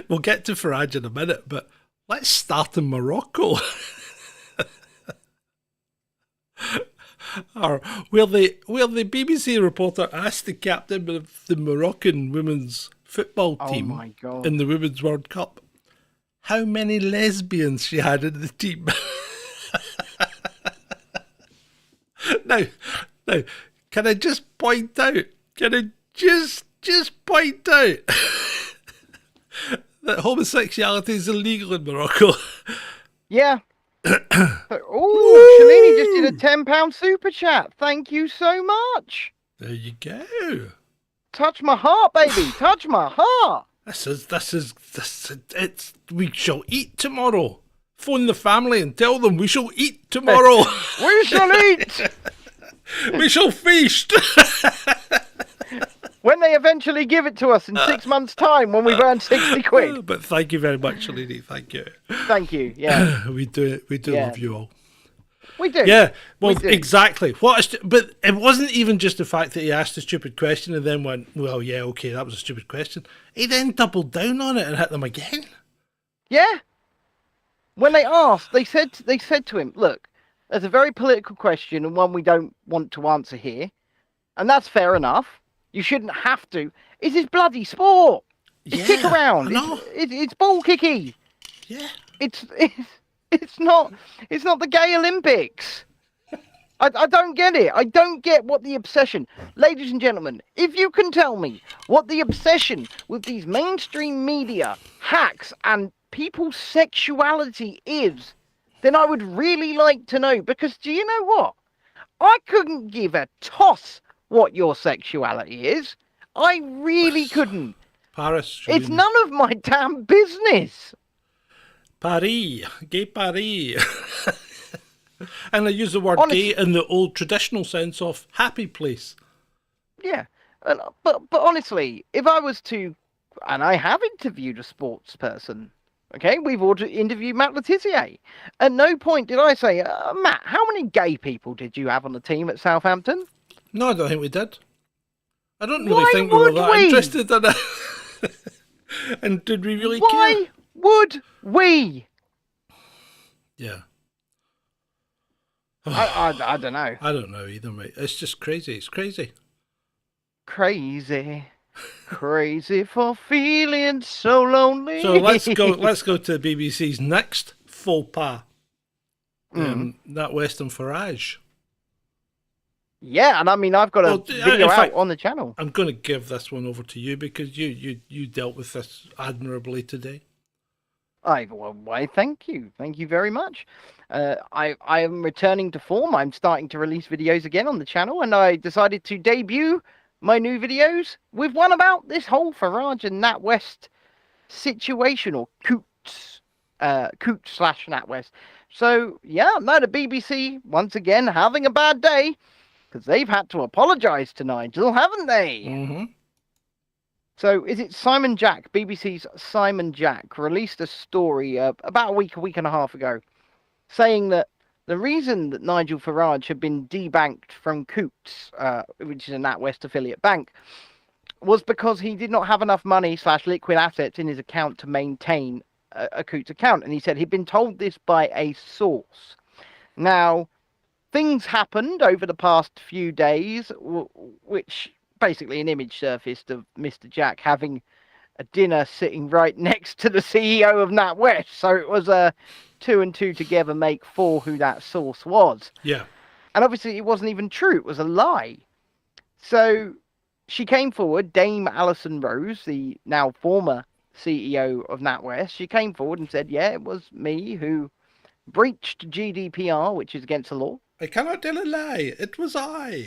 we'll get to Farage in a minute, but let's start in Morocco. Or where the BBC reporter asked the captain of the Moroccan women's football team in the Women's World Cup how many lesbians she had in the team. Now, can I just point out? Can I just point out that homosexuality is illegal in Morocco? Yeah. Oh, Shalini just did a £10 super chat. Thank you so much. There you go. Touch my heart, baby. Touch my heart. This is it's. We shall eat tomorrow. Phone the family and tell them we shall eat tomorrow. We shall eat. We shall feast. When they eventually give it to us in 6 months' time, when we've earned 60 quid. But thank you very much, Shalini. Thank you. Thank you. Yeah. We do love you all. We do. Yeah. Well, we do. exactly. But it wasn't even just the fact that he asked a stupid question and then went, well, yeah, okay, that was a stupid question. He then doubled down on it and hit them again. Yeah. When they asked, they said to him, "Look, there's a very political question and one we don't want to answer here, and that's fair enough. You shouldn't have to. It's his bloody sport. It's kick around. It's ball kicky. Yeah. It's not the gay Olympics. I don't get it. I don't get what the obsession. Ladies and gentlemen, if you can tell me what the obsession with these mainstream media hacks and people's sexuality is, then I would really like to know, because do you know what? I couldn't give a toss what your sexuality is. I really couldn't. Paris. It's none of my damn business. Paris. Gay Paris. And I use the word Honestly, gay in the old traditional sense of happy place. Yeah. But honestly, if I was to, and I have interviewed a sports person, okay, we've all interviewed Matt Letizia. At no point did I say, Matt, how many gay people did you have on the team at Southampton? No, I don't think we did. I don't really think we were that interested in it. And did we really care? Why would we? Yeah. I don't know. I don't know either, mate. It's just crazy. It's crazy. Crazy. Crazy for feeling so lonely. So let's go to the BBC's next faux pas. That Western Farage. Yeah, and I mean, I've got a video out on the channel. I'm going to give this one over to you because you dealt with this admirably today. Why, thank you. Thank you very much. I am returning to form. I'm starting to release videos again on the channel, and I decided to debut my new videos with one about this whole Farage and NatWest situation, or Coots / NatWest. So, yeah, no, the BBC, once again, having a bad day, because they've had to apologise to Nigel, haven't they? Mm-hmm. So, is it Simon Jack? BBC's Simon Jack released a story about a week and a half ago, saying that the reason that Nigel Farage had been debanked from Coots, which is a NatWest affiliate bank, was because he did not have enough money / liquid assets in his account to maintain a Coots account. And he said he'd been told this by a source. Now, things happened over the past few days, which basically an image surfaced of Mr. Jack having a dinner sitting right next to the CEO of NatWest. So it was 2 and 2 together make 4 who that source was. Yeah. And obviously it wasn't even true. It was a lie. So she came forward, Dame Alison Rose, the now former CEO of NatWest, she came forward and said, yeah, it was me who breached GDPR, which is against the law. I cannot tell a lie. It was I.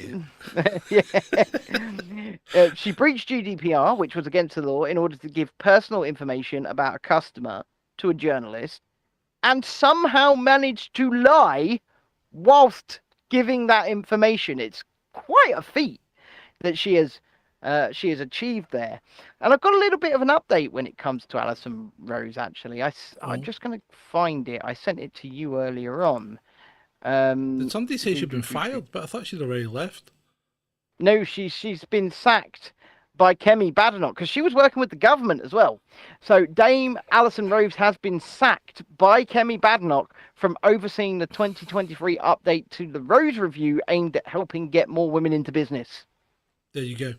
She breached GDPR, which was against the law, in order to give personal information about a customer to a journalist, and somehow managed to lie whilst giving that information. It's quite a feat that she has achieved there. And I've got a little bit of an update when it comes to Alison Rose, actually. I'm just going to find it. I sent it to you earlier on. Did somebody say she'd been fired? But I thought she'd already left. No, she's been sacked by Kemi Badenoch, because she was working with the government as well. So Dame Alison Rose has been sacked by Kemi Badenoch from overseeing the 2023 update to the Rose Review aimed at helping get more women into business. There you go.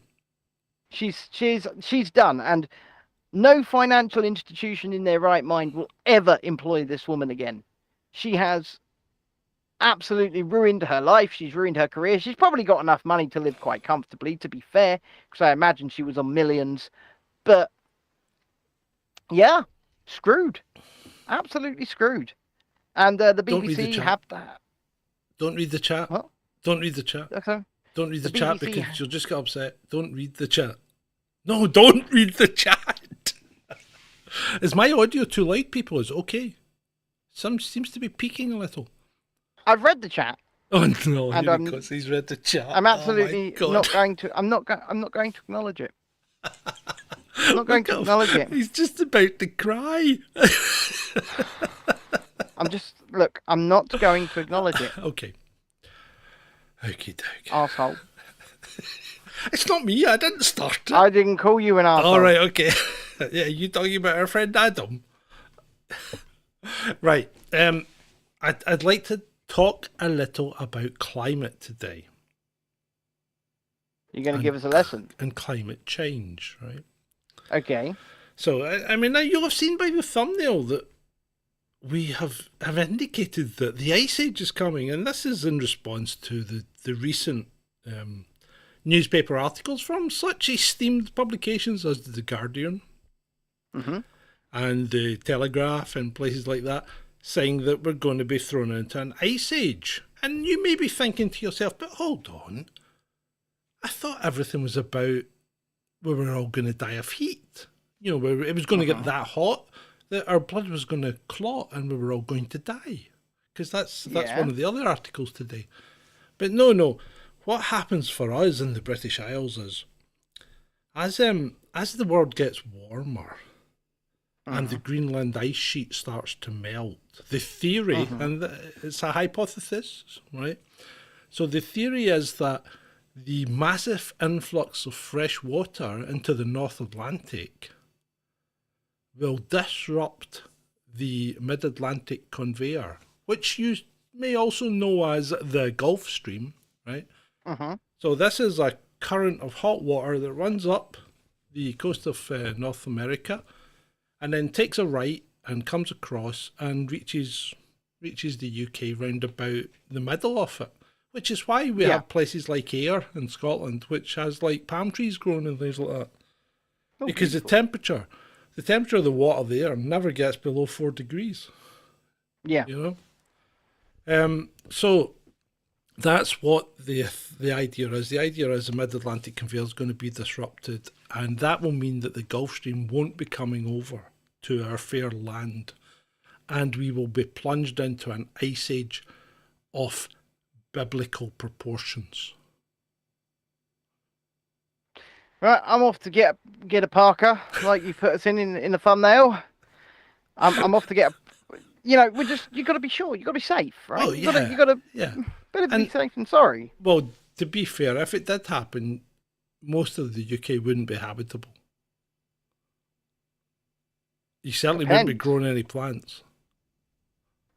She's done, and no financial institution in their right mind will ever employ this woman again. She has absolutely ruined her life. She's ruined her career. She's probably got enough money to live quite comfortably, to be fair, because I imagine she was on millions. But yeah, screwed. Absolutely screwed. And the BBC have that. Don't read the chat. What? Don't read the chat. Okay. Don't read the chat because you'll just get upset. Don't read the chat. No, don't read the chat. Is my audio too loud, people? Is it okay? Some seems to be peaking a little. I've read the chat. Oh no! And because he's read the chat. I'm absolutely not going to. I'm not going to acknowledge it. I'm not going to acknowledge it. He's just about to cry. I'm not going to acknowledge it. Okay. Okie dokie. Arsehole. It's not me. I didn't start it. I didn't call you an arsehole. All right. Okay. Yeah, you talking about our friend Adam? Right. I'd like to talk a little about climate today. You're going to give us a lesson? And climate change, right? Okay. So, I mean, now you'll have seen by the thumbnail that we have indicated that the Ice Age is coming, and this is in response to the recent newspaper articles from such esteemed publications as The Guardian and The Telegraph and places like that, saying that we're going to be thrown into an ice age. And you may be thinking to yourself, but hold on, I thought everything was about we were all going to die of heat. You know, it was going to get that hot that our blood was going to clot and we were all going to die. Because that's one of the other articles today. But no. What happens for us in the British Isles is, as the world gets warmer and the Greenland ice sheet starts to melt, the theory, and it's a hypothesis, right? So the theory is that the massive influx of fresh water into the North Atlantic will disrupt the Mid-Atlantic conveyor, which you may also know as the Gulf Stream, right? So this is a current of hot water that runs up the coast of North America and then takes a right and comes across and reaches the UK round about the middle of it, which is why we have places like Ayr in Scotland, which has like palm trees growing and things like that. Because beautiful. the temperature of the water there never gets below 4 degrees. Yeah. You know? So that's what the idea is. The idea is the Mid-Atlantic conveyor is going to be disrupted, and that will mean that the Gulf Stream won't be coming over to our fair land, and we will be plunged into an ice age of biblical proportions. Right, I'm off to get a parka, like you put us in the thumbnail. I'm off to get. You know, you got to be sure, you got to be safe, right? Oh, yeah. You got to. Yeah. Better be safe than sorry. Well, to be fair, if it did happen, most of the UK wouldn't be habitable. You certainly wouldn't be growing any plants.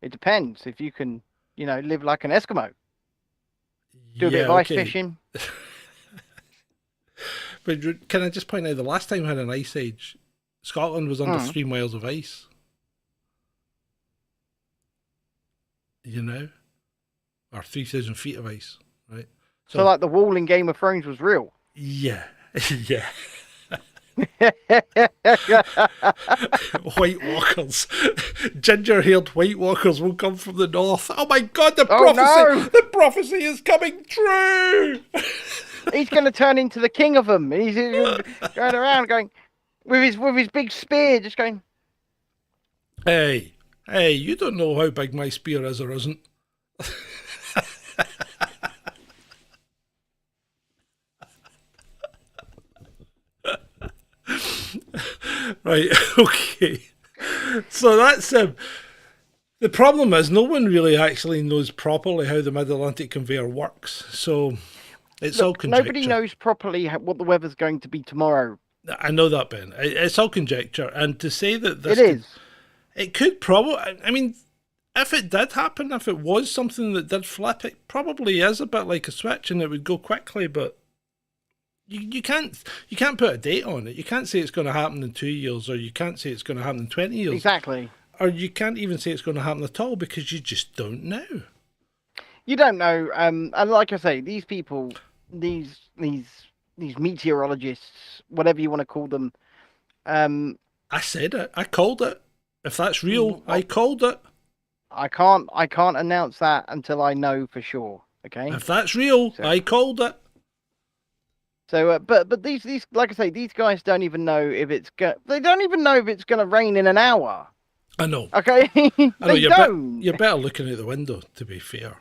It depends if you can, live like an Eskimo. Do a bit of ice fishing. But can I just point out, the last time we had an ice age, Scotland was under 3 miles of ice. You know? Or 3,000 feet of ice, right? So like the wall in Game of Thrones was real? Yeah. Yeah. White Walkers. Ginger-haired White Walkers will come from the north. Oh my God, the prophecy! No. The prophecy is coming true! He's going to turn into the king of them. He's going around going, with his big spear, just going... Hey, you don't know how big my spear is or isn't. Right, okay. So that's the problem is no one really actually knows properly how the Mid-Atlantic conveyor works. So it's all conjecture. Nobody knows properly what the weather's going to be tomorrow. I know that, Ben. It's all conjecture. And to say that this it could probably, I mean, if it did happen, if it was something that did flip, it probably is a bit like a switch and it would go quickly, but you can't put a date on it. You can't say it's going to happen in 2 years, or you can't say it's going to happen in 20 years. Exactly. Or you can't even say it's going to happen at all because you just don't know. You don't know. And like I say, these people, these meteorologists, whatever you want to call them. I said it. I called it. If that's real, I called it. I can't announce that until I know for sure. Okay. If that's real, I called it. So, but these like I say, these guys don't even know if it's they don't even know if it's going to rain in an hour. I know. Okay. I know, you're better looking out the window, to be fair.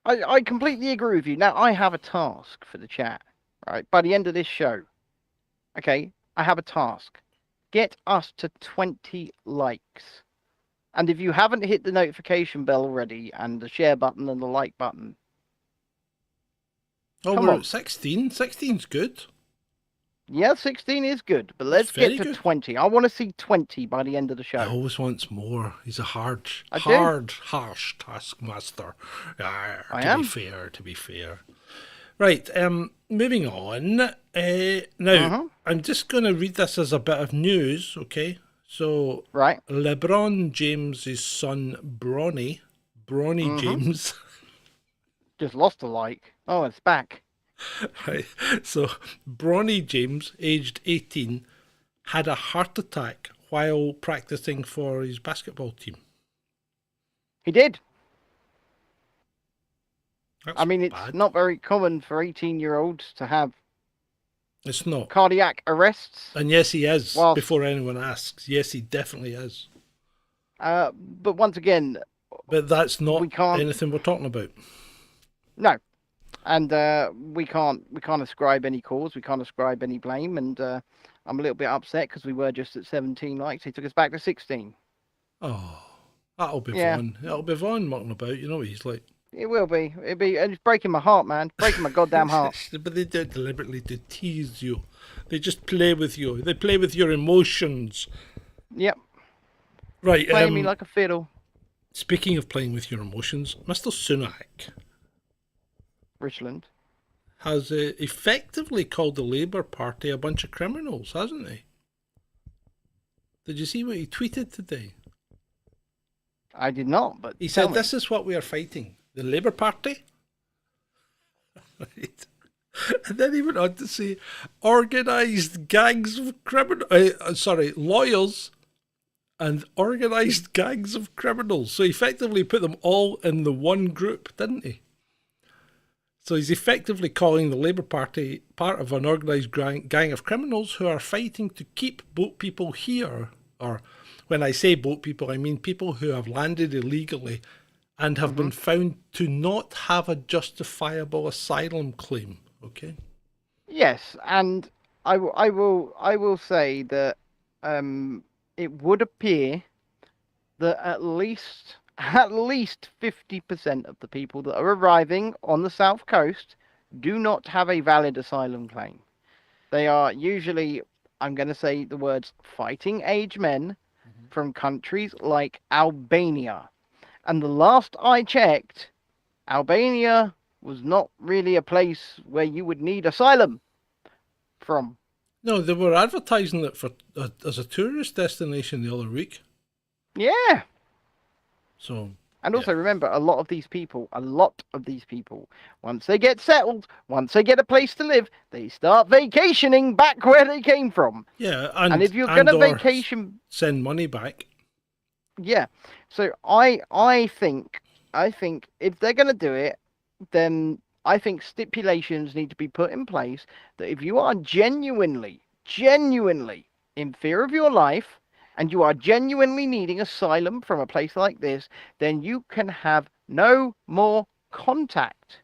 I completely agree with you. Now, I have a task for the chat, right? By the end of this show, okay, I have a task. Get us to 20 likes. And if you haven't hit the notification bell already and the share button and the like button. Oh, we're at 16. 16's good. Yeah, 16 is good, but let's Very get to good. 20. I want to see 20 by the end of the show. He always wants more. He's a harsh taskmaster. I to am. be fair. Right, moving on. Now, I'm just going to read this as a bit of news, okay? So, Right. LeBron James's son, Bronny James. Just lost a like. Oh, it's back. Right. So, Bronny James, aged 18, had a heart attack while practicing for his basketball team. He did. That's I mean, it's bad. not very common for 18-year-olds to have It's not. cardiac arrests. And yes, he is, Whilst- before anyone asks. Yes, he definitely is. But once again, But that's not we can't. anything we're talking about. No, and we can't ascribe any cause. We can't ascribe any blame. And I'm a little bit upset because we were just at 17 likes. He took us back to 16. Oh, that'll be Yeah. fun. It'll be fun mucking about. You know what he's like. It will be. It'll be. And it's breaking my heart, man. Breaking my goddamn heart. But they do it deliberately to tease you. They just play with you. They play with your emotions. Yep. Right. Playing me like a fiddle. Speaking of playing with your emotions, Mr. Sunak Richland. has effectively called the Labour Party a bunch of criminals, hasn't he? Did you see what he tweeted today? I did not, but He tell said, me. "This is what we are fighting: the Labour Party." Right. And then he went on to say, organised gangs of lawyers and organised gangs of criminals. So he effectively put them all in the one group, didn't he? So he's effectively calling the Labour Party part of an organised gang of criminals who are fighting to keep boat people here. Or when I say boat people, I mean people who have landed illegally and have been found to not have a justifiable asylum claim. Okay. Yes, and I will say that it would appear that at least 50% of the people that are arriving on the south coast do not have a valid asylum claim. They are usually, I'm going to say the words, fighting age men from countries like Albania. And the last I checked, Albania was not really a place where you would need asylum from. No, they were advertising it for as a tourist destination the other week. Yeah. So. And also remember, a lot of these people, once they get settled, once they get a place to live, they start vacationing back where they came from. Yeah, and if you're going to vacation, send money back. Yeah. So I think if they're going to do it, then I think stipulations need to be put in place that if you are genuinely in fear of your life and you are genuinely needing asylum from a place like this, then you can have no more contact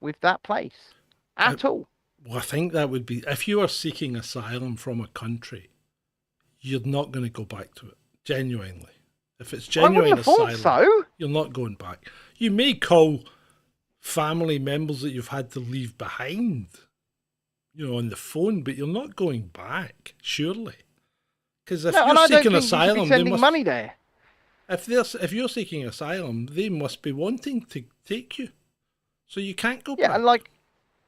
with that place at all. Well, I think that would be, if you are seeking asylum from a country, you're not going to go back to it, genuinely. If it's genuine asylum, you're not going back. You may call family members that you've had to leave behind, on the phone, but you're not going back, surely. Because if you're seeking asylum, they must, money there. If you're seeking asylum, they must be wanting to take you, so you can't go back. Yeah, and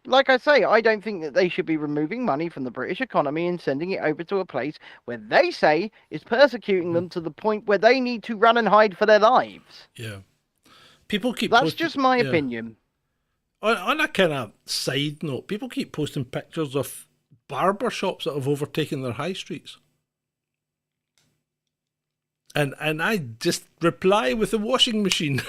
like I say, I don't think that they should be removing money from the British economy and sending it over to a place where they say is persecuting them to the point where they need to run and hide for their lives. Yeah. People keep That's just my opinion. On a kind of side note, people keep posting pictures of barber shops that have overtaken their high streets. And I just reply with a washing machine.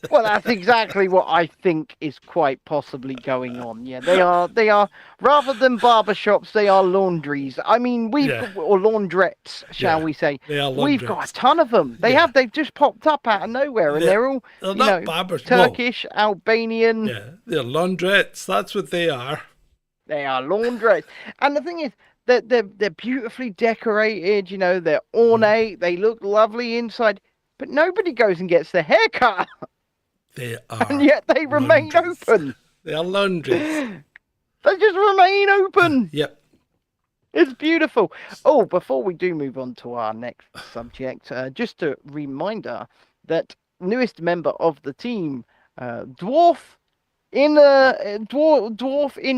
Well, that's exactly what I think is quite possibly going on. Yeah, they are rather than barbershops, they are laundries. I mean, or laundrettes, shall we say? They are laundrettes. We've got a ton of them. They've just popped up out of nowhere, and they're all Turkish, Albanian. Yeah, they're laundrettes. That's what they are. They are laundrettes, and the thing is, they're beautifully decorated. They're ornate. They look lovely inside. But nobody goes and gets their hair cut. They are. And yet they remain open. They are laundries. They just remain open. Yep. It's beautiful. Oh, before we do move on to our next subject, just a reminder that newest member of the team, Dwarf in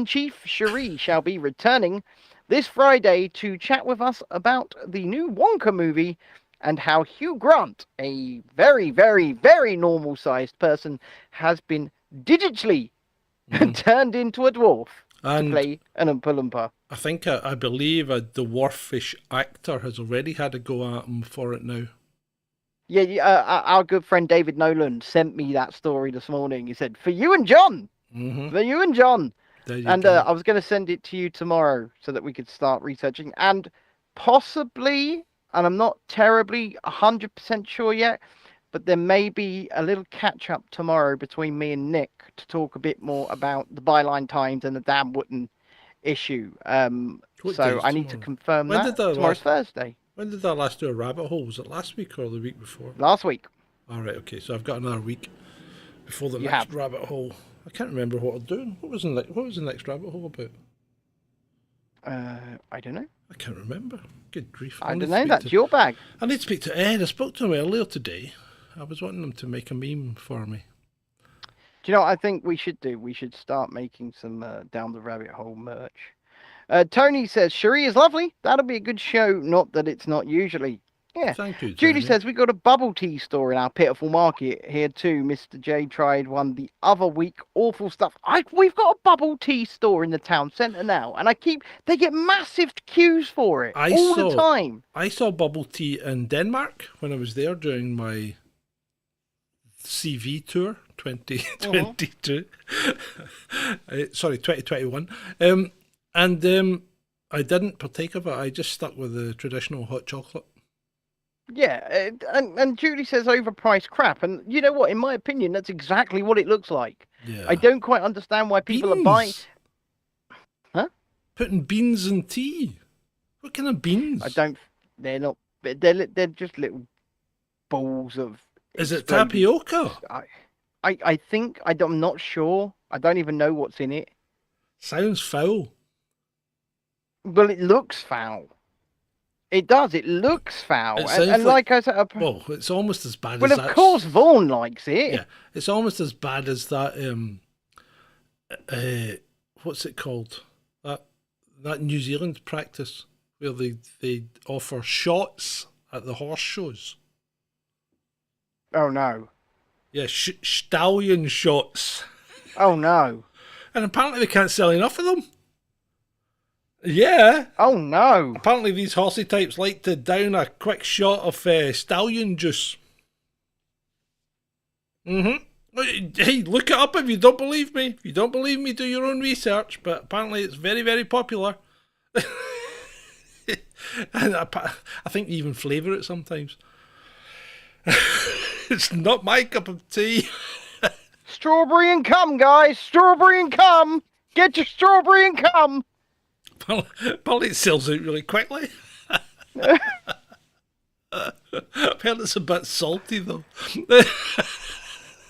Chief Cherie, shall be returning this Friday to chat with us about the new Wonka movie and how Hugh Grant, a very, very, very normal-sized person, has been digitally turned into a dwarf to play an Oompa Loompa. I think, I believe a dwarfish actor has already had a go at him for it now. Yeah, our good friend David Nolan sent me that story this morning. He said, for you and John. For you and John. And I was going to send it to you tomorrow so that we could start researching. And possibly, and I'm not terribly 100% sure yet, but there may be a little catch-up tomorrow between me and Nick to talk a bit more about the Byline Times and the Dan Wootton issue. So I need to confirm that. Tomorrow's Thursday. When did I last do a rabbit hole? Was it last week or the week before? Last week. All right, okay. So I've got another week before the next rabbit hole. I can't remember what I'm doing. What was the next rabbit hole about? I don't know. I can't remember. Good grief. I don't know. That's your bag. I need to speak to Ed. I spoke to him earlier today. I was wanting him to make a meme for me. Do you know what I think we should do? We should start making some Down the Rabbit Hole merch. Tony says, Cherie is lovely. That'll be a good show. Not that it's not usually. Yeah. Thank you, Judy Tony. says, we got a bubble tea store in our pitiful market here too. Mr. J tried one the other week. Awful stuff. We've got a bubble tea store in the town centre now. And they get massive queues for it all the time. I saw bubble tea in Denmark when I was there during my CV tour 2022. Sorry, 2021. And I didn't partake of it. I just stuck with the traditional hot chocolate. Yeah, and Judy says overpriced crap. And you know what? In my opinion, that's exactly what it looks like. Yeah. I don't quite understand why people are buying... Huh? Putting beans in tea. What kind of beans? They're not... They're just little balls of... Is it tapioca? I think... I'm not sure. I don't even know what's in it. Sounds foul. Well, it looks foul. It does. It looks foul. And like I said... Well, it's almost as bad as that. Well, of course, Vaughan likes it. Yeah, it's almost as bad as that... what's it called? That New Zealand practice where they offer shots at the horse shows. Oh, no. Yeah, stallion shots. Oh, no. And apparently they can't sell enough of them. Yeah. Oh, no. Apparently these horsey types like to down a quick shot of stallion juice. Hey, look it up if you don't believe me. If you don't believe me, do your own research. But apparently it's very, very popular. And I think they even flavour it sometimes. It's not my cup of tea. Strawberry and cum, guys. Strawberry and cum. Get your strawberry and cum. Apparently it sells out really quickly. Apparently it's a bit salty though.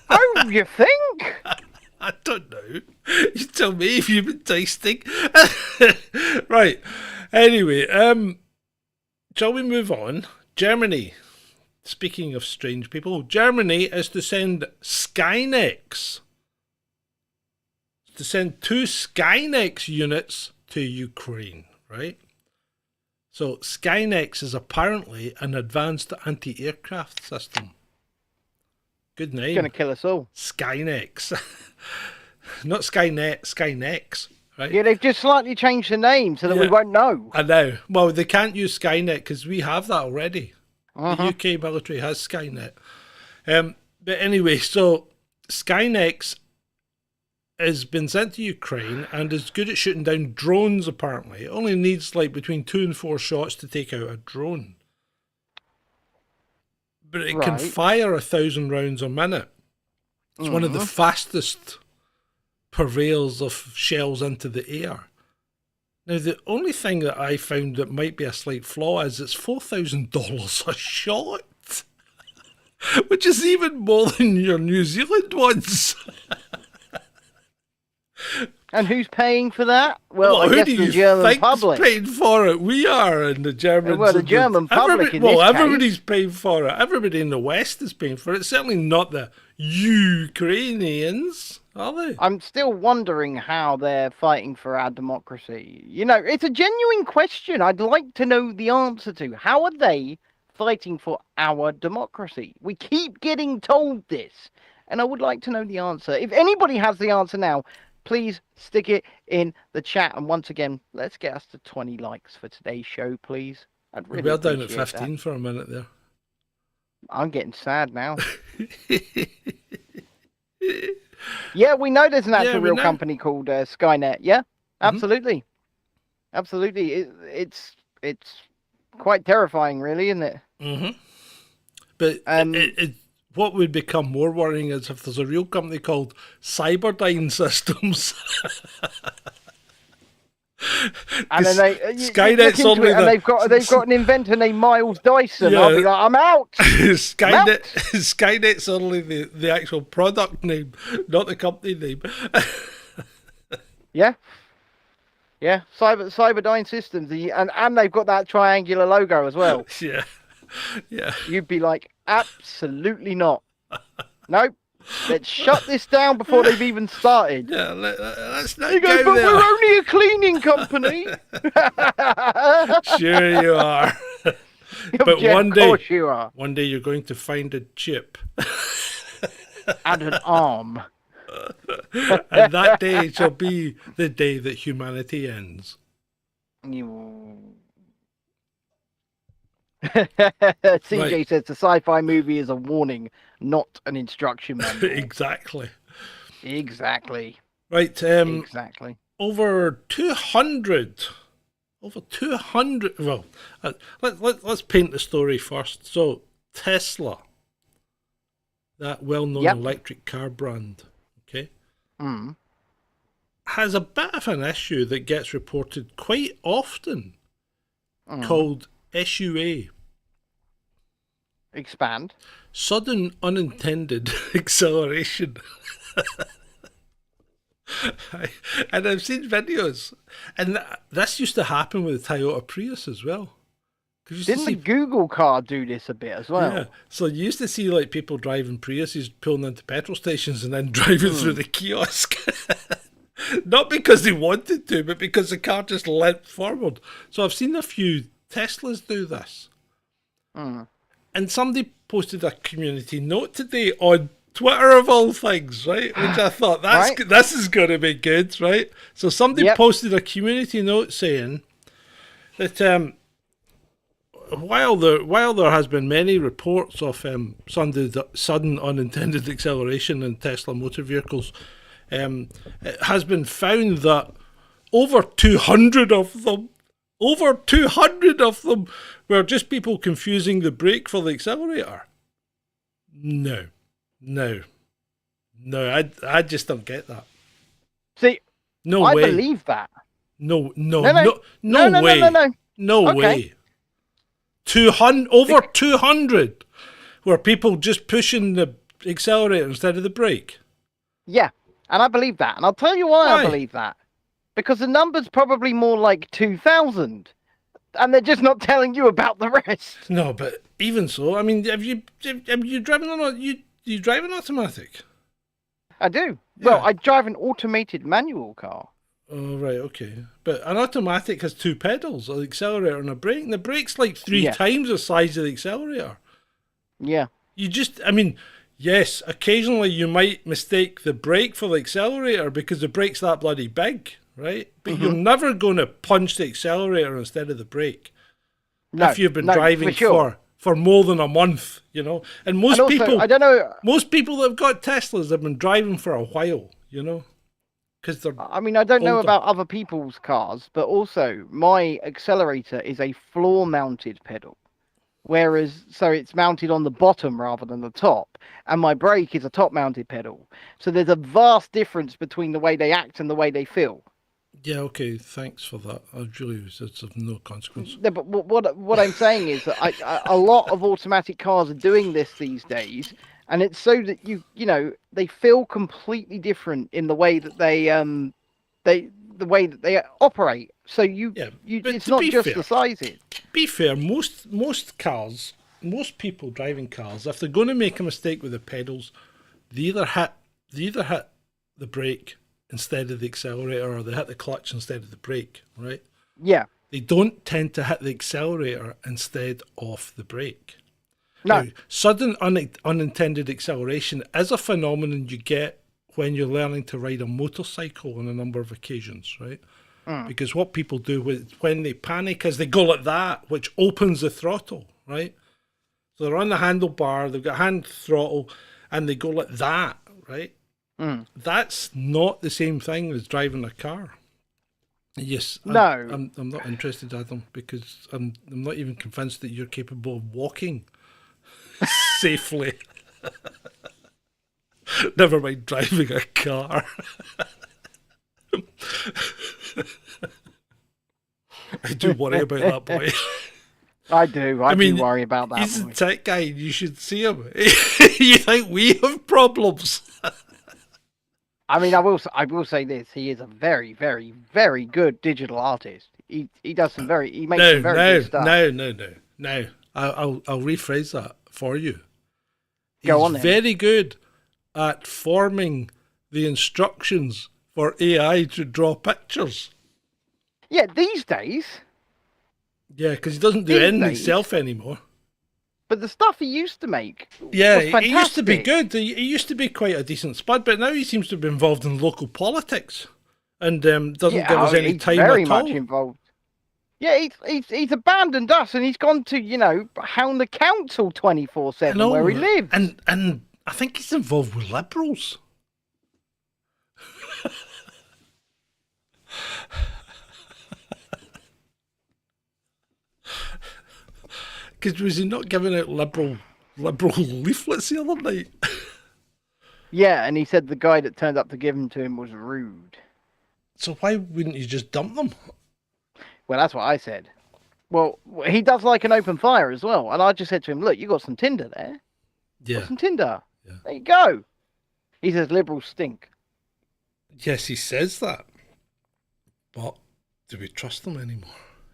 Oh, you think? I don't know. You tell me if you've been tasting. Right. Anyway, shall we move on? Germany. Speaking of strange people, Germany is to send Skynex. To send 2 Skynex units to Ukraine, right? So Skynex is apparently an advanced anti-aircraft system. Good name. It's going to kill us all. Skynex. Not Skynet, Skynex, right? Yeah, they've just slightly changed the name so that we won't know. I know. Well, they can't use Skynet because we have that already. The UK military has Skynet. But anyway, so Skynex has been sent to Ukraine and is good at shooting down drones, apparently. It only needs like between 2 and 4 shots to take out a drone. But it can fire 1,000 rounds a minute. It's one of the fastest purveyors of shells into the air. Now, the only thing that I found that might be a slight flaw is it's $4,000 a shot, which is even more than your New Zealand ones. And who's paying for that? Well, I who guess do the you German think's public. paying for it? We are, and the Germans. Well, the and German public in this everybody's case. paying for it. Everybody in the West is paying for it. It's certainly not the Ukrainians, are they? I'm still wondering how they're fighting for our democracy. You know, it's a genuine question I'd like to know the answer to. How are they fighting for our democracy? We keep getting told this, and I would like to know the answer. If anybody has the answer now, please stick it in the chat. And once again, let's get us to 20 likes for today's show, please. I'd really We're down at appreciate 15 that. for a minute there. I'm getting sad now. Yeah, we know there's an actual real company called Skynet. Yeah, absolutely. Absolutely. It's quite terrifying, really, isn't it? Mm-hmm. But what would become more worrying is if there's a real company called Cyberdyne Systems. And then Skynet's only and they've got an inventor named Miles Dyson. Yeah. I'll be like, I'm out. Skynet's only the actual product name, not the company name. Yeah. Cyberdyne Systems, and they've got that triangular logo as well. Yeah. You'd be like, absolutely not. Nope. Let's shut this down before they've even started. Yeah, let's not You go, but we're only a cleaning company. Sure you are. But Yeah, one of day, course you are. one day you're going to find a chip. And an arm. And that day shall be the day that humanity ends. CJ says the sci-fi movie is a warning, not an instruction manual. Exactly. Right. Exactly. Over 200. Well, let's paint the story first. So Tesla, that well-known electric car brand, okay, has a bit of an issue that gets reported quite often called SUA. Expand. Sudden unintended acceleration. And I've seen videos, and this used to happen with the Toyota Prius as well. Didn't the Google car do this a bit as well? Yeah, so you used to see like people driving Priuses pulling into petrol stations and then driving through the kiosk. Not because they wanted to, but because the car just leapt forward. So I've seen a few Teslas do this. And somebody posted a community note today on Twitter of all things, right? Which I thought, this is going to be good, right? So somebody posted a community note saying that while there has been many reports of sudden unintended acceleration in Tesla motor vehicles, it has been found that over 200 of them were just people confusing the brake for the accelerator. No, I just don't get that. See, no I way. believe that. No Okay. way. 200 over 200 were people just pushing the accelerator instead of the brake. Yeah, and I believe that, and I'll tell you why I believe that. Because the number's probably more like 2,000, and they're just not telling you about the rest. No, but even so, I mean, have you driven you drive an automatic? I do. Yeah. Well, I drive an automated manual car. Oh, right, okay. But an automatic has two pedals, an accelerator and a brake, and the brake's like three times the size of the accelerator. Yeah. Yes, occasionally you might mistake the brake for the accelerator because the brake's that bloody big, right? But you're never going to punch the accelerator instead of the brake. No, if you've been driving for more than a month, you know. And most people, I don't know. Most people that have got Teslas have been driving for a while, you know. They're I don't know about other people's cars, but also my accelerator is a floor-mounted pedal. So it's mounted on the bottom rather than the top, and my brake is a top-mounted pedal. So there's a vast difference between the way they act and the way they feel. Yeah, okay, thanks for that. It's of no consequence. No, but what I'm saying is that a lot of automatic cars are doing this these days, and it's so that you know they feel completely different in the way that they the way that they operate. So but it's to not be just fair- the sizes. Be fair, most cars, most people driving cars, if they're going to make a mistake with the pedals, they either hit the brake instead of the accelerator, or they hit the clutch instead of the brake, right? Yeah. They don't tend to hit the accelerator instead of the brake. No. Now, sudden unintended acceleration is a phenomenon you get when you're learning to ride a motorcycle on a number of occasions, right? Because what people do when they panic is they go like that, which opens the throttle, right? So they're on the handlebar, they've got hand throttle, and they go like that, right? That's not the same thing as driving a car. Yes, No. I'm not interested, Adam, because I'm not even convinced that you're capable of walking safely. Never mind driving a car. I do worry about that boy. I do. I mean, do worry about that. He's boy. a tech guy. You should see him. You think we have problems? I mean, I will say this: he is a very, very, very good digital artist. He does some he makes some very good stuff. No. I'll rephrase that for you. Go He's on then. very good at forming the instructions for AI to draw pictures. Yeah, these days. Yeah, because he doesn't do These anything days. himself anymore. But the stuff he used to make Yeah, was he used to be fantastic. good. He used to be quite a decent spud, but now he seems to be involved in local politics and doesn't give us any he's time very at much all. involved. Yeah, he's abandoned us and he's gone to hound the council 24/7 where he lives. And I think he's involved with liberals. Because was he not giving out liberal leaflets the other night? Yeah, and he said the guy that turned up to give them to him was rude. So why wouldn't you just dump them? Well, that's what I said. Well, he does like an open fire as well, and I just said to him, "Look, you got some Tinder there. Yeah. Got some Tinder. There you go." He says liberals stink. Yes, he says that. But do we trust him anymore?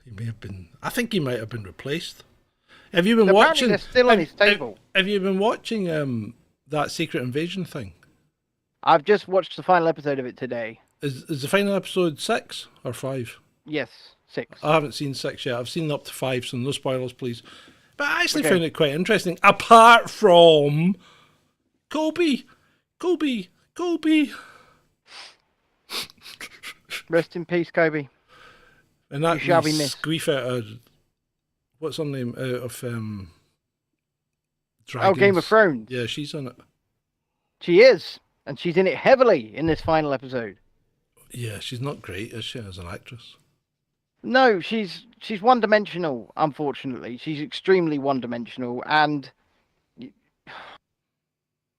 He may have been. I think he might have been replaced. Have you been Apparently watching? they're still on his table. Have you been watching that Secret Invasion thing? I've just watched the final episode of it today. Is the final episode 6 or 5? Yes, 6. I haven't seen 6 yet. I've seen up to 5, so no spoilers, please. But I actually Okay. found it quite interesting. Apart from Kobe. Rest in peace, Kobe. And that You shall be missed. squeef out of, what's her name, out of Oh, Dragons. Game of Thrones. Yeah, she's on it. She is, and she's in it heavily in this final episode. Yeah, she's not great, is she, as an actress? No, she's one-dimensional, unfortunately. She's extremely one-dimensional, and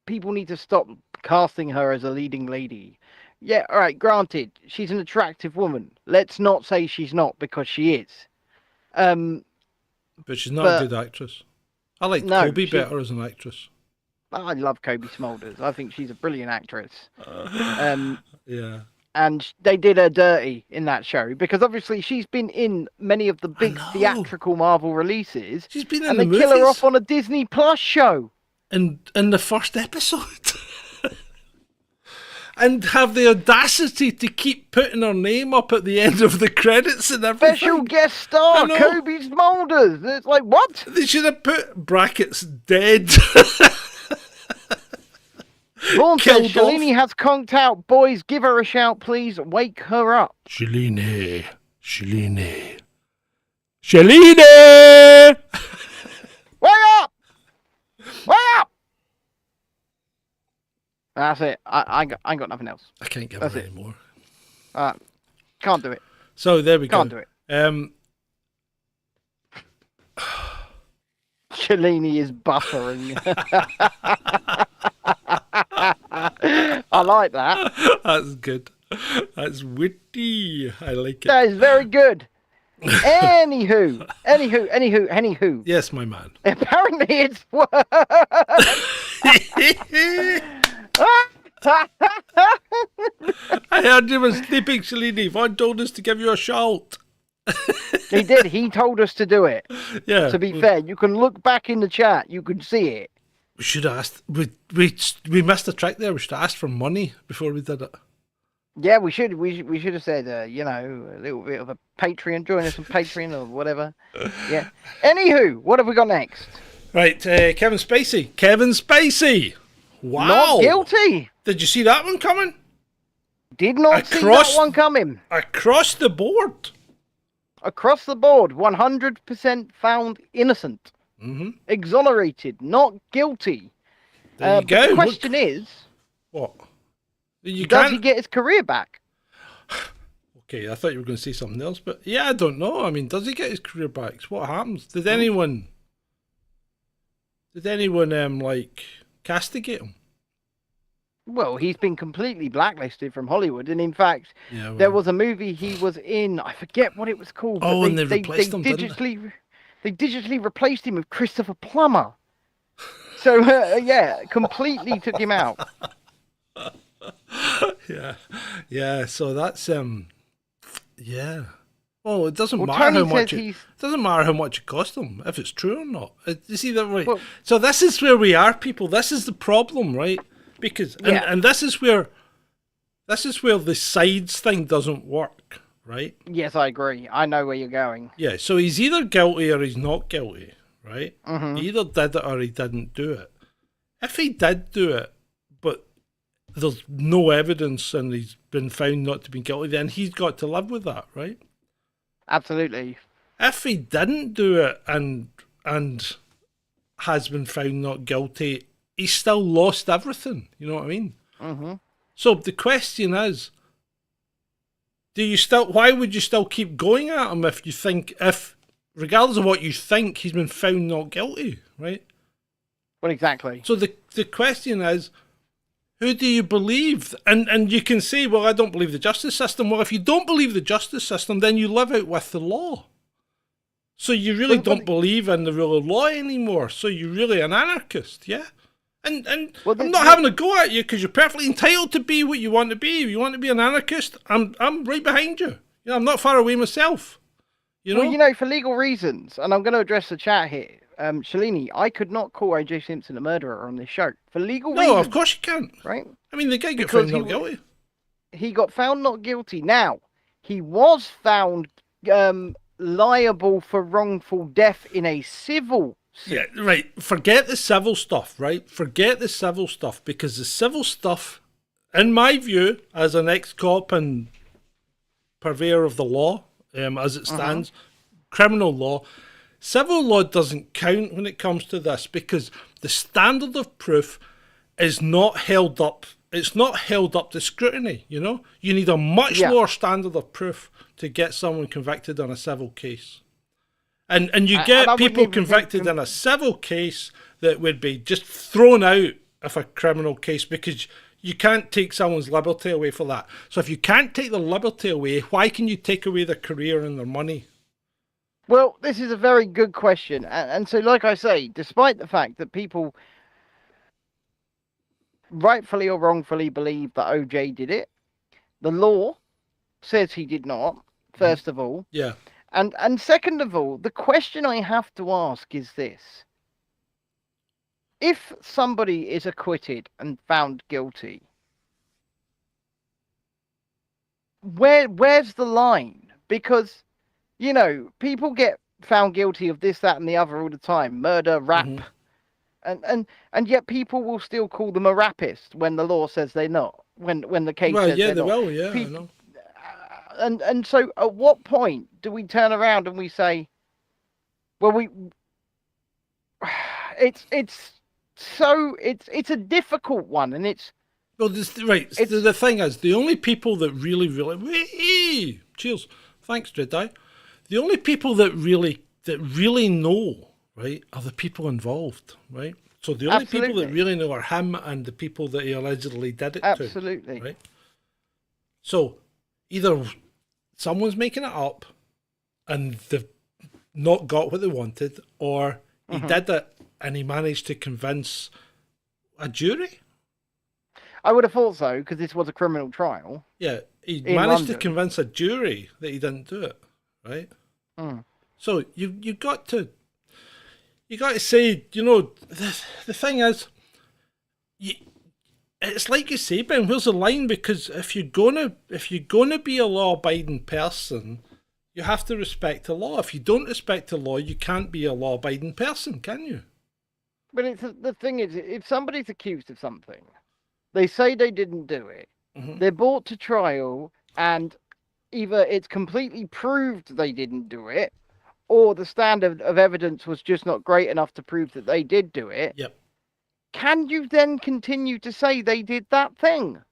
people need to stop casting her as a leading lady. Yeah, all right, granted, she's an attractive woman. Let's not say she's not, because she is. But she's not a good actress. I like No, Kobe she- better as an actress. I love Kobe Smulders. I think she's a brilliant actress. Yeah. And they did her dirty in that show because obviously she's been in many of the big theatrical Marvel releases. She's been in and the they kill her movies. off on a Disney Plus show. In the first episode. And have the audacity to keep putting her name up at the end of the credits and everything. Special guest star I know. Kobe Smulders. It's like, what? They should have put brackets dead. Vaughn says Killed off. Shalini has conked out. Boys, give her a shout, please. Wake her up. Shalini. Wake up! Wake up! That's it. I ain't got nothing else. I can't give That's her it. anymore. Can't do it. So there we Can't go. do it. Shalini is buffering. I like that. That's good. That's witty. I like it. That is very good. Anywho. Yes, my man. Apparently it's I heard you were sleeping, Shalini. Vaughn told us to give you a shout. He did. He told us to do it. Yeah. To be fair, you can look back in the chat. You can see it. We should have asked. We missed a trick there. We should have asked for money before we did it. Yeah, we should. We should have said, a little bit of a Patreon. Join us on Patreon or whatever. Yeah. Anywho, what have we got next? Right, Kevin Spacey. Kevin Spacey. Wow. Not guilty. Did you see that one coming? Did not see that one coming. Across the board. Across the board, 100% found innocent. Mm-hmm. Exonerated, not guilty. There you go. The question is, what? Does he get his career back? Okay, I thought you were going to say something else, but yeah, I don't know. I mean, does he get his career back? What happens? Did anyone like castigate him? Well, he's been completely blacklisted from Hollywood, and in fact, there was a movie he was in. I forget what it was called. Oh, and they replaced him, didn't they? They digitally replaced him with Christopher Plummer. So yeah, completely took him out. Yeah. So that's yeah. Well, it doesn't matter Tony how much says it doesn't matter how much it cost them if it's true or not. You see that right? Well, so this is where we are, people. This is the problem, right? Because and this is where the sides thing doesn't work, right? Yes, I agree. I know where you're going. Yeah. So he's either guilty or he's not guilty, right? Mm-hmm. He either did it or he didn't do it. If he did do it, but there's no evidence and he's been found not to be guilty, then he's got to live with that, right? Absolutely. If he didn't do it and has been found not guilty, he's still lost everything. You know what I mean? Mm-hmm. So the question is, why would you still keep going at him if regardless of what you think, he's been found not guilty, right? Well, exactly. So the question is, who do you believe? And you can say, well, I don't believe the justice system. Well, if you don't believe the justice system, then you live out with the law. So you really don't believe in the rule of law anymore. So you're really an anarchist, yeah? And I'm not having a go at you because you're perfectly entitled to be what you want to be. If you want to be an anarchist, I'm right behind you. I'm not far away myself. Well, for legal reasons, and I'm going to address the chat here. Shalini, I could not call O.J. Simpson a murderer on this show for legal reasons. No, of course you can't. Right? I mean, the guy got found not guilty. He got found not guilty. Now, he was found liable for wrongful death in a civil suit. Yeah, right. Forget the civil stuff, right? Forget the civil stuff, because the civil stuff, in my view, as an ex-cop and purveyor of the law, as it stands, criminal law, civil law doesn't count when it comes to this, because the standard of proof is not held up. It's not held up to scrutiny, You need a much lower standard of proof to get someone convicted on a civil case. And you get people convicted in a civil case that would be just thrown out of a criminal case, because you can't take someone's liberty away for that. So if you can't take their liberty away, why can you take away their career and their money? Well, this is a very good question. And so, like I say, despite the fact that people rightfully or wrongfully believe that OJ did it, the law says he did not, first of all. Yeah. And second of all, the question I have to ask is this. If somebody is acquitted and found guilty, where's the line? Because, people get found guilty of this, that, and the other all the time. Murder, rap. And yet people will still call them a rapist when the law says they're not. When the case says they're not. Well, yeah, I know. And so at what point do we turn around and we say, well, it's a difficult one, and it's the thing is, the only people that really cheers, thanks Jedi, the only people that really know, right, are the people involved, right? So the only people that really know are him and the people that he allegedly did it to. Absolutely. Right? So either someone's making it up and they've not got what they wanted, or he did it and he managed to convince a jury. I would have thought so, because this was a criminal trial. Yeah, he In managed to London. convince a jury that he didn't do it, right? So you got to say, you know, the thing is, it's like you say, Ben. Where's the line? Because if you're gonna be a law-abiding person, you have to respect the law. If you don't respect the law, you can't be a law-abiding person, can you? But the thing is, if somebody's accused of something, they say they didn't do it, they're brought to trial, and either it's completely proved they didn't do it, or the standard of evidence was just not great enough to prove that they did do it. Yep. Can you then continue to say they did that thing?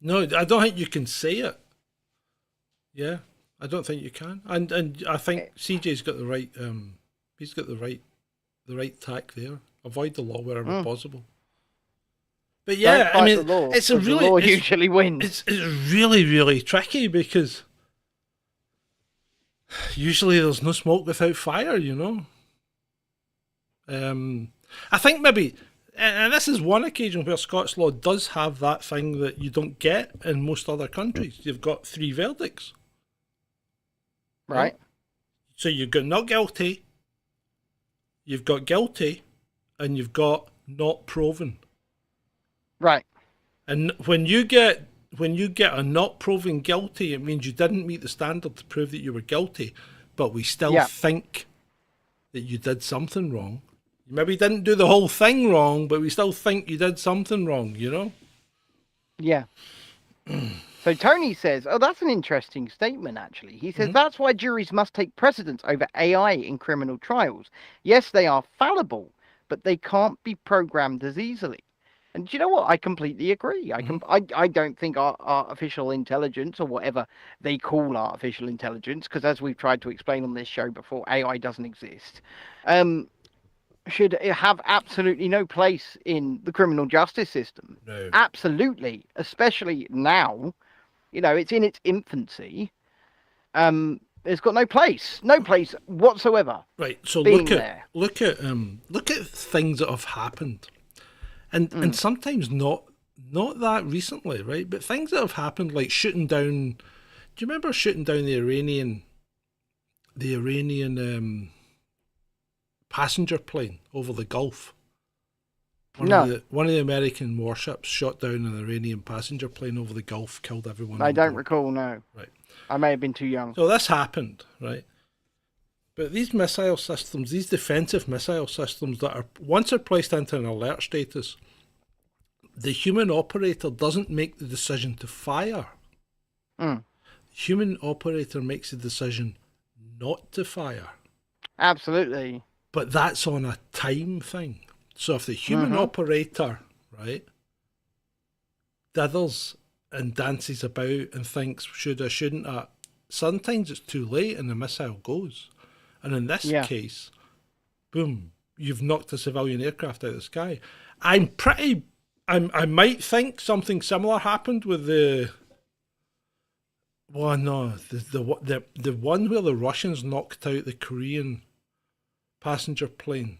No, I don't think you can say it. Yeah, I don't think you can. And I think CJ's got the right he's got the right tack there. Avoid the law wherever possible. But yeah, Don't fight I mean, the law, it's a 'cause the really law usually wins. It's really, really tricky because usually there's no smoke without fire, you know. I think maybe, and this is one occasion where Scots law does have that thing that you don't get in most other countries. You've got 3 verdicts. Right. So you've got not guilty, you've got guilty, and you've got not proven. Right. And when you get a not proven guilty, it means you didn't meet the standard to prove that you were guilty, but we still think that you did something wrong. You maybe didn't do the whole thing wrong, but we still think you did something wrong, you know? Yeah. So Tony says, oh, that's an interesting statement, actually. He says, that's why juries must take precedence over AI in criminal trials. Yes, they are fallible, but they can't be programmed as easily. And do you know what? I completely agree. I don't think artificial intelligence, or whatever they call artificial intelligence, because as we've tried to explain on this show before, AI doesn't exist, should have absolutely no place in the criminal justice system. No. Absolutely. Especially now. You know, it's in its infancy. It's got no place whatsoever. Right. So being look at things that have happened. And sometimes not that recently, right? But things that have happened, like shooting down. Do you remember shooting down the Iranian passenger plane over the Gulf? One of the American warships shot down an Iranian passenger plane over the Gulf, killed everyone. I don't recall. No. Right. I may have been too young. So this happened, right? But these missile systems, these defensive missile systems that are, once they're placed into an alert status, the human operator doesn't make the decision to fire. The human operator makes the decision not to fire. Absolutely. But that's on a time thing. So if the human operator, right, dithers and dances about and thinks, should I, shouldn't I, sometimes it's too late and the missile goes. And in this case, boom, you've knocked a civilian aircraft out of the sky. I might think something similar happened with the one where the Russians knocked out the Korean passenger plane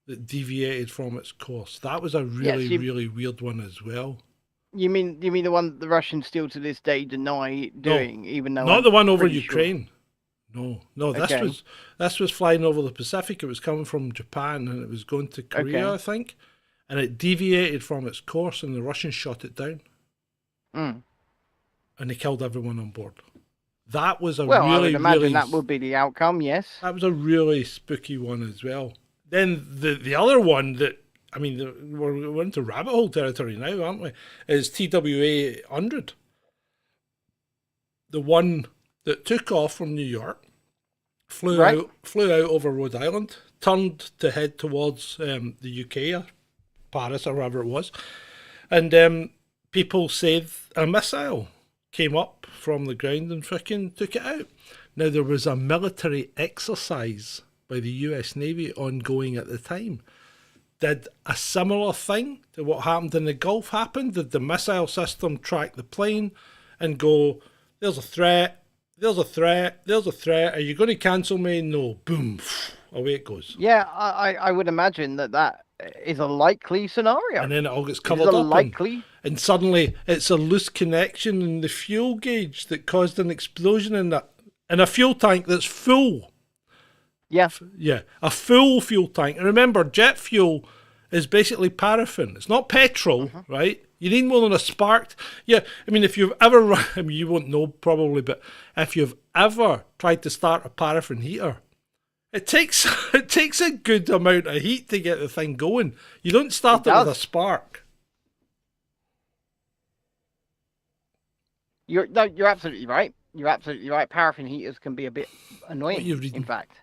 that deviated from its course. That was a really weird one as well. You mean the one the Russians still to this day deny doing, even though not the one over pretty Ukraine. Sure. No, this was flying over the Pacific. It was coming from Japan and it was going to Korea, I think, and it deviated from its course, and the Russians shot it down, and they killed everyone on board. That was I would imagine that would be the outcome. Yes, that was a really spooky one as well. Then the other one that, I mean, we're into rabbit hole territory now, aren't we? Is TWA 100, the one that took off from New York, flew out over Rhode Island, turned to head towards the UK, or Paris, or wherever it was, and people said a missile came up from the ground and freaking took it out. Now, there was a military exercise by the US Navy ongoing at the time. Did a similar thing to what happened in the Gulf happen? Did the missile system track the plane and go, there's a threat, there's a threat, there's a threat, are you going to cancel me? No. Boom. Away it goes. Yeah, I would imagine that is a likely scenario. And then it all gets covered up. and suddenly it's a loose connection in the fuel gauge that caused an explosion in a fuel tank that's full. Yeah. Yeah, a full fuel tank. And remember, jet fuel is basically paraffin. It's not petrol, right? You need more than a sparked. Yeah, I mean, if you've ever, I mean, you won't know probably, but if you've ever tried to start a paraffin heater, it takes a good amount of heat to get the thing going. You don't start it with a spark. You're absolutely right. You're absolutely right. Paraffin heaters can be a bit annoying. In fact,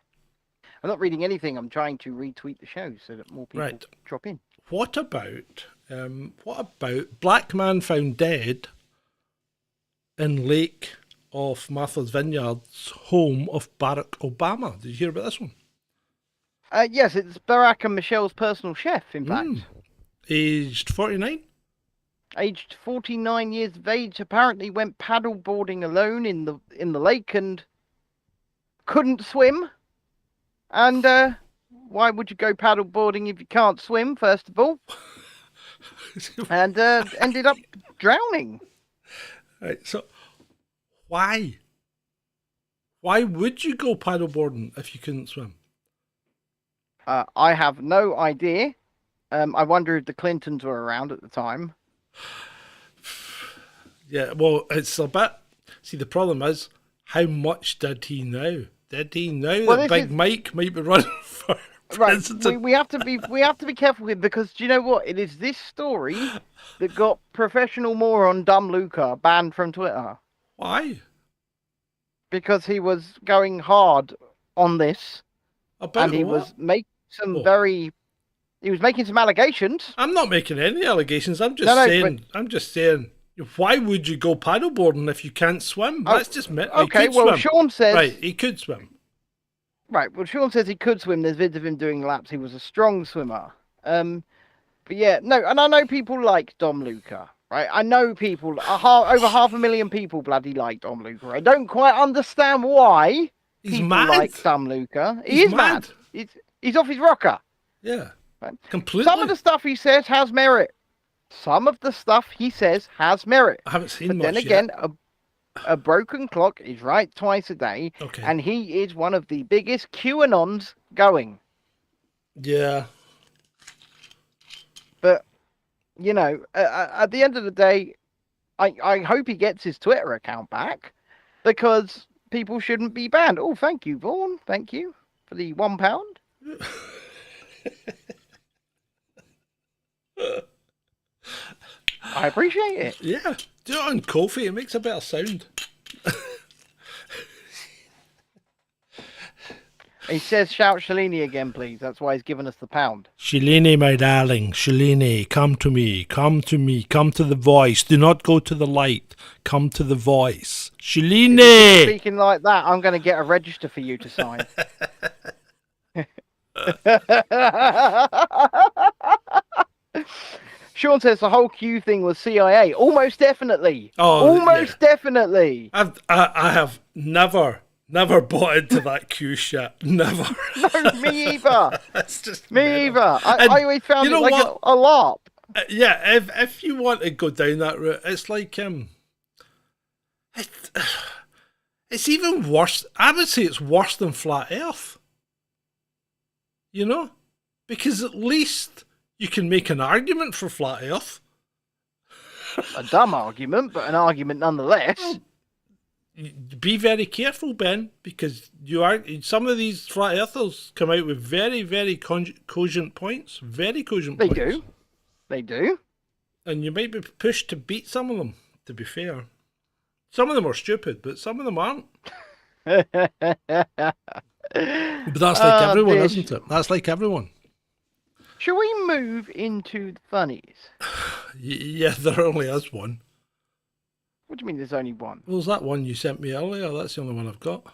I'm not reading anything. I'm trying to retweet the show so that more people drop in. What about black man found dead in lake of Martha's Vineyard's home of Barack Obama? Did you hear about this one? Yes, it's Barack and Michelle's personal chef, in fact. Aged 49? Aged 49 years of age, apparently went paddle boarding alone in the lake and couldn't swim. And why would you go paddle boarding if you can't swim, first of all? And ended up drowning. Right, so why? Why would you go paddleboarding if you couldn't swim? I have no idea. I wonder if the Clintons were around at the time. Yeah, well, it's a bit... See, the problem is, how much did he know? Did he know that Big Mike might be running for president? Right, we have to be careful here, because do you know what? It is this story that got professional moron Dumb Luca banned from Twitter. Why? Because he was going hard on this. About he what? was making some he was making some allegations. I'm not making any allegations. I'm just saying. Why would you go paddleboarding if you can't swim? That's just okay. Well, Sean says he could swim. Right. Well, Sean says he could swim. There's vids of him doing laps. He was a strong swimmer. But yeah, no. And I know people like Dom Luca. Right. I know people. Over 500,000 people bloody like Dom Luca. I don't quite understand why people like Dom Luca. He is mad. He's off his rocker. Yeah. Right? Completely. Some of the stuff he says has merit. Some of the stuff he says has merit. I haven't seen but much then again, yet. a broken clock is right twice a day, and he is one of the biggest QAnons going. Yeah. But, you know, at the end of the day, I hope he gets his Twitter account back, because people shouldn't be banned. Oh, thank you, Vaughan. Thank you for the £1. I appreciate it. Yeah. Do it on Ko-fi. It makes a better sound. He says, shout Shalini again, please. That's why he's given us the £1. Shalini, my darling. Shalini, come to me. Come to me. Come to the voice. Do not go to the light. Come to the voice. Shalini! Speaking like that, I'm going to get a register for you to sign. Sean says the whole Q thing was CIA. Almost definitely. Almost definitely. I have never bought into that Q shit. Never. No, me either. That's just me either. I always found it like a LARP. Yeah, if you want to go down that route, it's like it's even worse. I would say it's worse than Flat Earth. You know, because at least you can make an argument for Flat Earth. A dumb argument, but an argument nonetheless. Be very careful, Ben, because some of these Flat Earthers come out with very, very cogent points. Very cogent points. They do. They do. And you might be pushed to beat some of them, to be fair. Some of them are stupid, but some of them aren't. But that's like everyone, isn't it? That's like everyone. Shall we move into the funnies? Yeah, there only is one. What do you mean there's only one? Well, there's that one you sent me earlier. That's the only one I've got.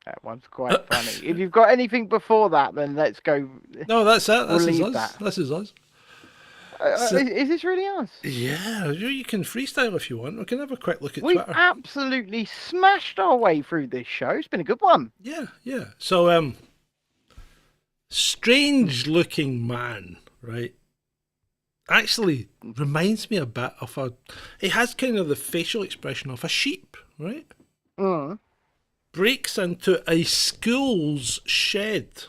That one's quite funny. If you've got anything before that, then let's go. No, that's it. We'll This is us. that. This is us. Is this really us? Yeah, you can freestyle if you want. We can have a quick look at We've Twitter. absolutely smashed our way through this show. It's been a good one. Yeah. So, strange-looking man, right? actually reminds me a bit of a. It has kind of the facial expression of a sheep, right? Mm. Breaks into a school's shed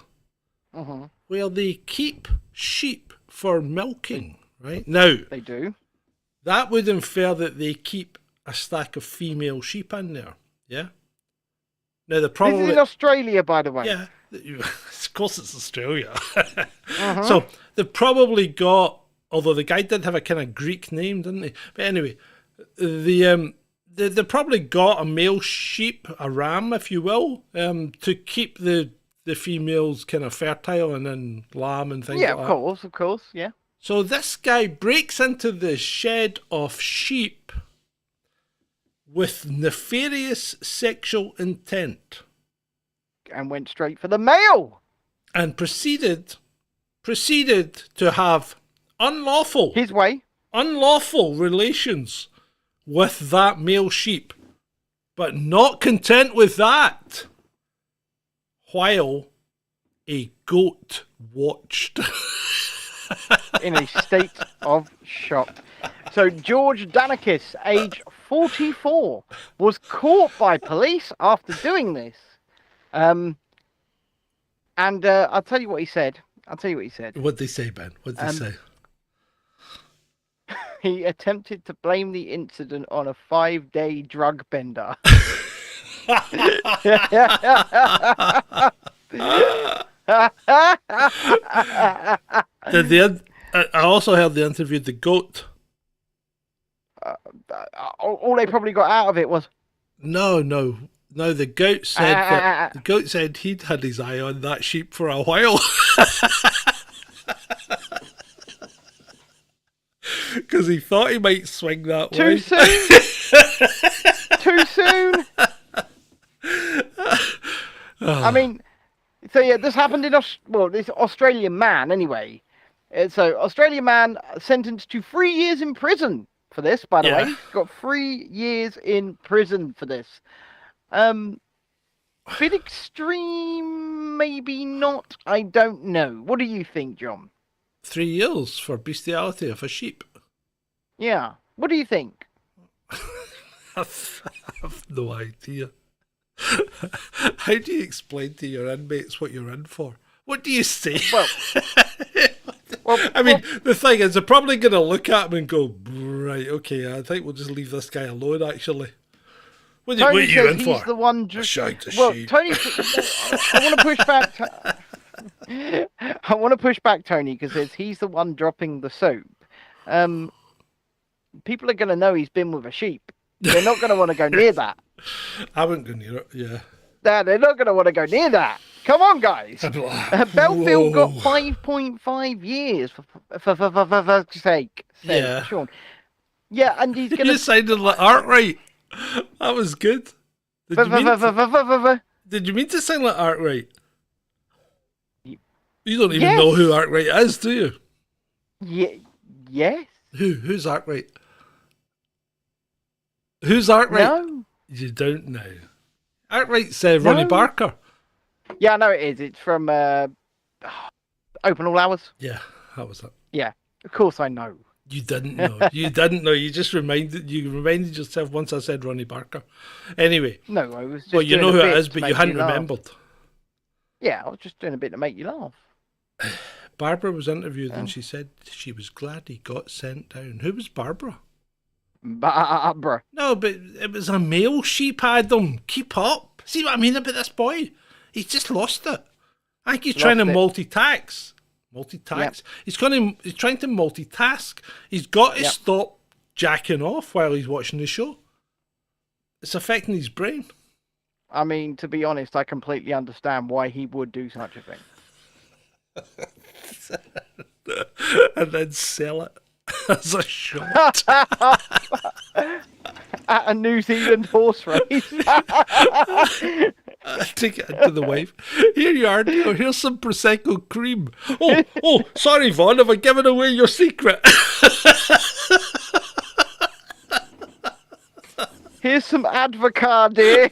Mm-hmm. where they keep sheep for milking, right? Now, They do. that would infer that they keep a stack of female sheep in there, yeah? Now, the problem. This is in Australia, by the way. Yeah, of course it's Australia. So they've probably got, although the guy did have a kind of Greek name, didn't he? But anyway, they probably got a male sheep, a ram, if you will, to keep the females kind of fertile and then lamb and things Yeah, like of course, yeah. So this guy breaks into the shed of sheep with nefarious sexual intent. And went straight for the male. And proceeded to have unlawful relations with that male sheep. But not content with that, while a goat watched. In a state of shock. So George Danikis, age 44, was caught by police after doing this. And I'll tell you what he said. What'd they say, Ben? What'd they say? He attempted to blame the incident on a 5-day drug bender. I also heard they interviewed the goat. All they probably got out of it was No. The goat said the goat said he'd had his eye on that sheep for a while. Because he thought he might swing that way. too soon. I mean, so yeah, this happened in this Australian man anyway. So Australian man sentenced to 3 years in prison for this. By the way, he's got 3 years in prison for this. Bit extreme, maybe not. I don't know. What do you think, John? 3 years for bestiality of a sheep. Yeah. What do you think? I have no idea. How do you explain to your inmates what you're in for? What do you say? Well, I mean, the thing is, they're probably going to look at him and go, right, okay, I think we'll just leave this guy alone, actually. What are you in for? He's the one a sheep. Tony, I want to push back. I want to push back, Tony, because he's the one dropping the soap. People are going to know he's been with a sheep. They're not going to want to go near that. I wouldn't go near it, yeah. They're not going to want to go near that. Come on, guys. Belfield got 5.5 years for sake. Yeah. Sean. Yeah, and he's going to... You sounded like Arkwright. That was good. Did you mean to sound like Arkwright? You don't even know who Arkwright is, do you? Yes. Who's Arkwright? Who's Arkwright? No. You don't know. Arkwright's Ronnie Barker. Yeah, I know it is. It's from Open All Hours. Yeah, that was it. Yeah, of course I know. You didn't know. You didn't know. You just reminded yourself once I said Ronnie Barker. Anyway. No, I was just well, you know who it is, but you hadn't remembered. Yeah, I was just doing a bit to make you laugh. Barbara was interviewed and she said she was glad he got sent down. Who was Barbara? Barbara. No, but it was a male sheep, Adam. Keep up. See what I mean about this boy? He's just lost it. I think he's trying to multitask. Yep. He's trying to multitask. He's got to stop jacking off while he's watching the show. It's affecting his brain. I mean, to be honest, I completely understand why he would do such a thing. And then sell it as a shot. At a New Zealand horse race. Take it into the wife. Here you are, dear. Here's some Prosecco cream. Oh, sorry, Vaughn, have I given away your secret? Here's some Advocaat, dear.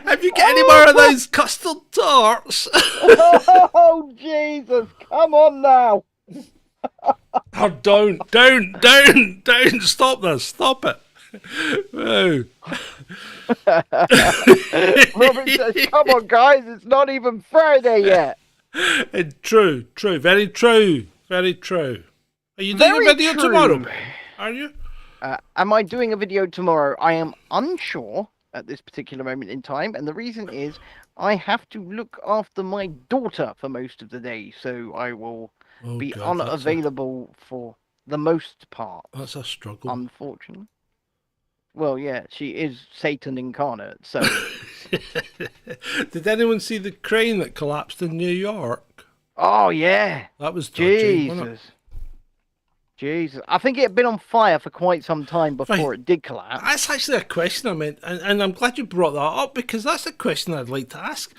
Have you get any more of those custard tarts? Oh, Jesus. Come on now. Oh, don't. Stop this. Stop it. Oh. Robin says, come on, guys. It's not even Friday yet. True. Very true. Very true. Are you doing Very a video true. tomorrow? Are you? Am I doing a video tomorrow? I am unsure at this particular moment in time. And the reason is I have to look after my daughter for most of the day. So I will be unavailable for the most part. That's a struggle. Unfortunately. Well, yeah, she is Satan incarnate, so... Did anyone see the crane that collapsed in New York? Oh, yeah. That was dodgy, wasn't it? Jesus. I think it had been on fire for quite some time before it did collapse. That's actually a question I meant, and I'm glad you brought that up, because that's a question I'd like to ask.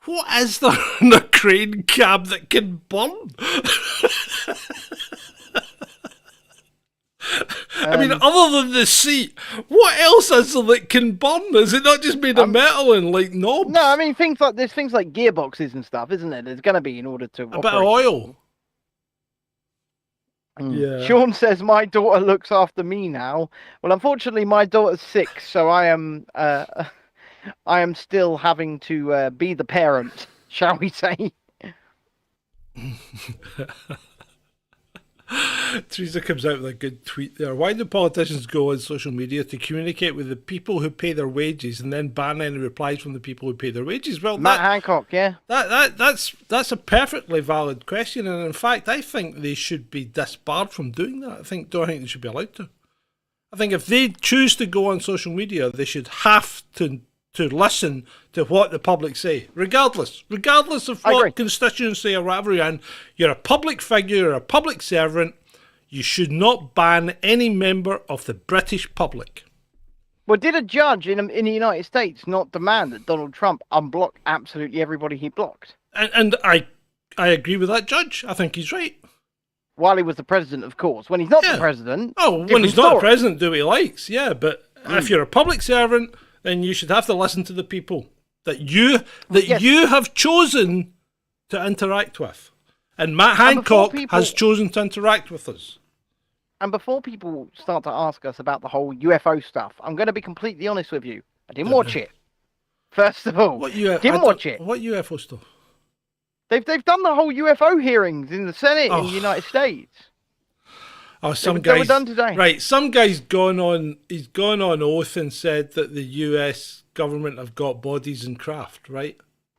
What is there in a crane cab that can burn? I mean, other than the seat, what else is there that can burn? Is it not just made of metal and like knobs? No, I mean there's things like gearboxes and stuff, isn't there? There's going to be in order to a bit of oil. Yeah. Sean says my daughter looks after me now. Well, unfortunately, my daughter's 6, so I am still having to be the parent, shall we say? Teresa comes out with a good tweet there. Why do politicians go on social media to communicate with the people who pay their wages and then ban any replies from the people who pay their wages? Well, Matt Hancock, yeah. That's a perfectly valid question, and in fact, I think they should be disbarred from doing that. Don't think they should be allowed to. I think if they choose to go on social media, they should have to listen to what the public say, regardless of what constituency or whatever you're in. You're a public figure, you're a public servant. You should not ban any member of the British public. Well, did a judge in the United States not demand that Donald Trump unblock absolutely everybody he blocked? And I agree with that judge. I think he's right. While he was the president, of course. When he's not the president... Oh, when he's not the president, do what he likes, yeah. But if you're a public servant, then you should have to listen to the people that you have chosen to interact with. And Matt Hancock has chosen to interact with us. And before people start to ask us about the whole UFO stuff, I'm going to be completely honest with you. I didn't watch it. First of all, didn't watch it. What UFO stuff? They've done the whole UFO hearings in the Senate in the United States. Oh, they were done today. Right, some guy's gone on oath and said that the US government have got bodies in craft, right?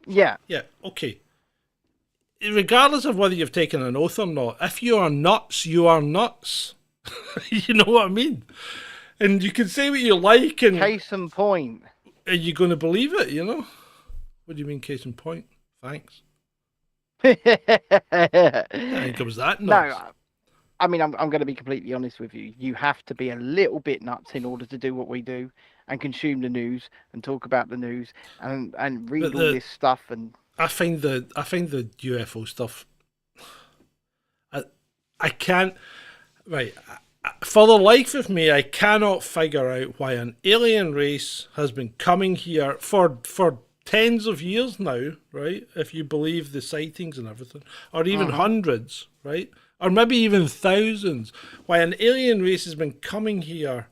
Yeah. Yeah, okay. Regardless of whether you've taken an oath or not, if you are nuts, you are nuts. You know what I mean? And you can say what you like, and case in point. Are you going to believe it, you know? What do you mean, case in point? Thanks. I think it was that nuts. No, I mean, I'm going to be completely honest with you. You have to be a little bit nuts in order to do what we do and consume the news and talk about the news and read all this stuff. And I find the UFO stuff. I can't. Right, for the life of me, I cannot figure out why an alien race has been coming here for tens of years now, right? If you believe the sightings and everything, or even hundreds, right? Or maybe even thousands. Why an alien race has been coming here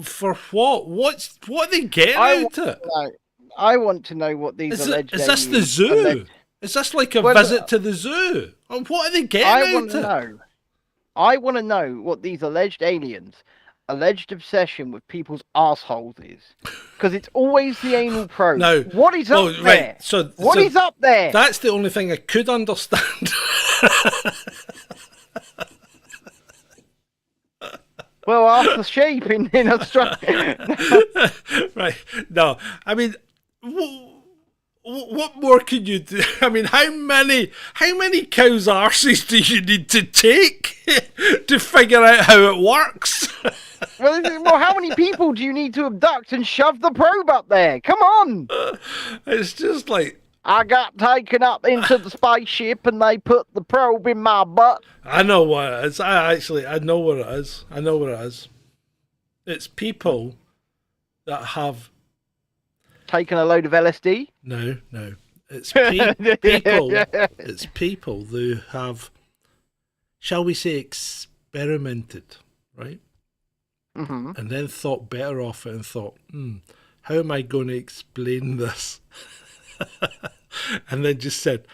for what? What are they getting out of it? I want to know what these alleged aliens... Is this the zoo? Is this like a visit to the zoo? What are they getting out of it? I want to know what these alleged aliens' alleged obsession with people's assholes is. Because it's always the anal probe. Now, what is up there? Right. So what is up there? That's the only thing I could understand. Well, ask the sheep in Australia. Right. No, I mean, what more can you do? I mean, how many cows' arses do you need to take to figure out how it works? Well, how many people do you need to abduct and shove the probe up there? Come on! It's just like... I got taken up into the spaceship and they put the probe in my butt. I know what it is. I know what it is. I know what it is. It's people that have taken a load of LSD? No. It's people. It's people who have, shall we say, experimented, right? Mm-hmm. And then thought better of it and thought, how am I going to explain this? And then just said,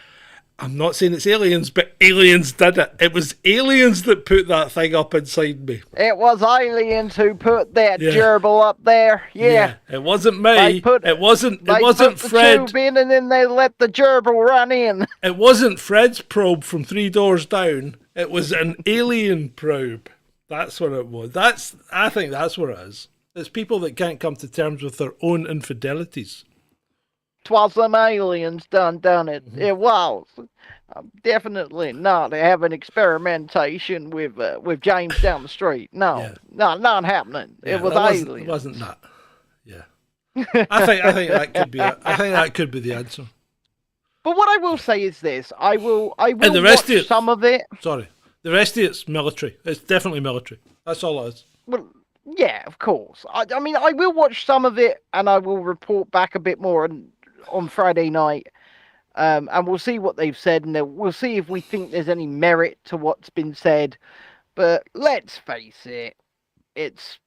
I'm not saying it's aliens, but aliens did it. It was aliens that put that thing up inside me. It was aliens who put that Yeah. gerbil up there. Yeah. It wasn't me. It wasn't Fred. The tube in and then they let the gerbil run in. It wasn't Fred's probe from 3 doors down. It was an alien probe. That's what it was. I think that's what it is. It's people that can't come to terms with their own infidelities. 'Twas them aliens done it. Mm-hmm. It was. Definitely not having experimentation with James down the street. No, Yeah. not happening. Yeah, it was it aliens. wasn't that. Yeah. I think that could be it. I think that could be the answer. But what I will say is this: I will And the rest watch of it, some of it. Sorry, the rest of it's military. It's definitely military. That's all it is. Well, yeah, of course. I mean, I will watch some of it, and I will report back a bit more on Friday night. And we'll see what they've said, and then we'll see if we think there's any merit to what's been said. But let's face it, it's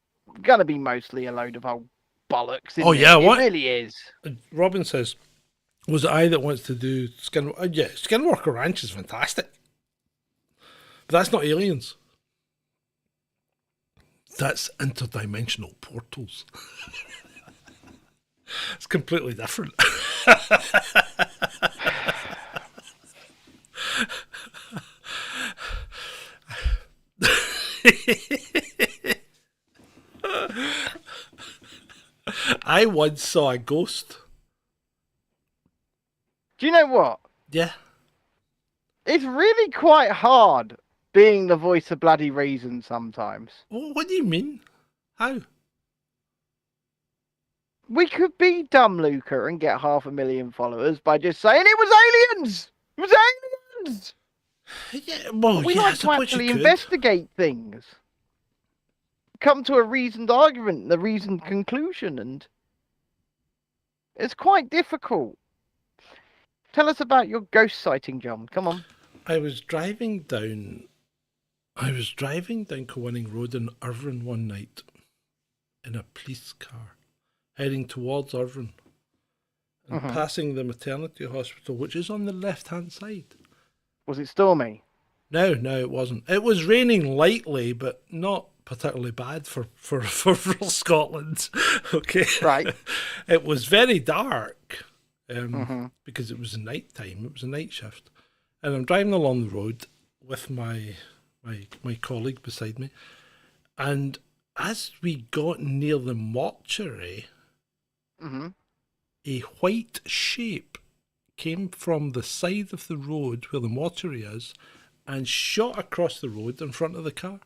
going to be mostly a load of old bollocks. Isn't it? Yeah, what? It really is. Robin says, was it I that wants to do skin? Yeah, Skinwalker Ranch is fantastic. But that's not aliens. That's interdimensional portals. It's completely different. I once saw a ghost. Do you know what? Yeah. It's really quite hard being the voice of bloody reason sometimes. What do you mean? How? We could be dumb Luca and get 500,000 followers by just saying it was aliens! It was aliens! Yeah, well, We yeah, I like to suppose actually you could. investigate things. Come to a reasoned argument, the reasoned conclusion, and it's quite difficult. Tell us about your ghost sighting, John. Come on. I was driving down Cowanning Road in Irvine one night in a police car, heading towards Irvine and passing the maternity hospital, which is on the left-hand side. Was it stormy? No, it wasn't. It was raining lightly, but not particularly bad for rural Scotland. Okay. Right. It was very dark because it was night time. It was a night shift. And I'm driving along the road with my colleague beside me. And as we got near the mortuary, a white shape came from the side of the road where the mortuary is and shot across the road in front of the car.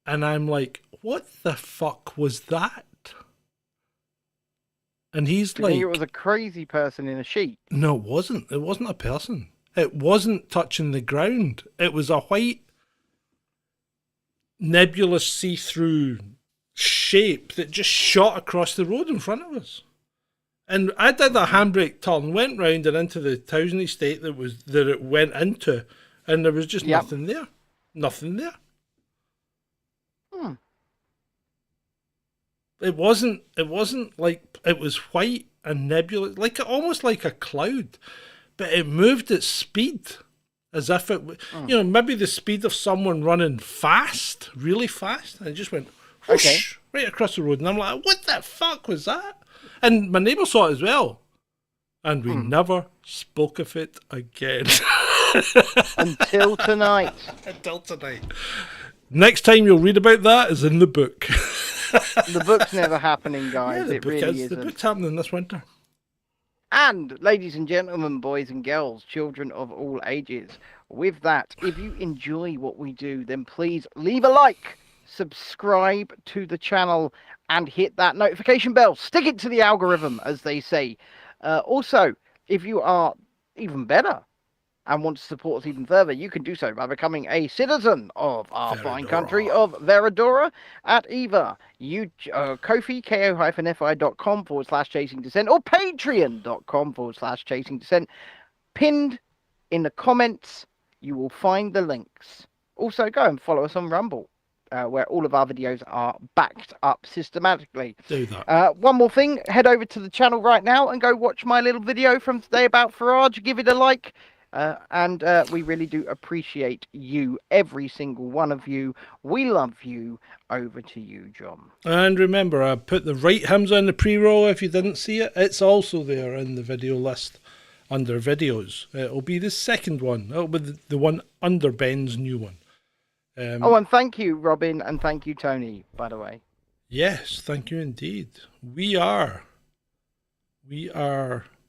And I'm like, what the fuck was that? And he's You like... think it was a crazy person in a sheet? No, it wasn't. It wasn't a person. It wasn't touching the ground. It was a white, nebulous, see-through shape that just shot across the road in front of us. And I did a handbrake turn, went round and into the housing estate that it went into, and there was just nothing there. Nothing there. It wasn't like, it was white and nebulous, almost like a cloud, but it moved at speed as if it, maybe the speed of someone running fast, really fast, and it just went whoosh, right across the road. And I'm like, what the fuck was that? And my neighbour saw it as well. And we never spoke of it again. Until tonight. Until tonight. Next time you'll read about that is in the book. The book's never happening, guys. Yeah, it really isn't. The book's happening this winter. And, ladies and gentlemen, boys and girls, children of all ages, with that, if you enjoy what we do, then please leave a like, subscribe to the channel, and hit that notification bell. Stick it to the algorithm, as they say. Also, if you are even better, and want to support us even further, you can do so by becoming a citizen of our fine country of Veradora at either Ko-fi, ko-fi.com/chasing descent or patreon.com/chasing descent. Pinned in the comments, you will find the links. Also, go and follow us on Rumble, where all of our videos are backed up systematically. Do that. One more thing, head over to the channel right now and go watch my little video from today about Farage. Give it a like. And we really do appreciate you, every single one of you. We love you. Over to you, John. And remember, I put the right Hamza in the pre-roll if you didn't see it. It's also there in the video list under videos. It'll be the second one. It'll be the one under Ben's new one. And thank you, Robin, and thank you, Tony, by the way. Yes, thank you indeed. We are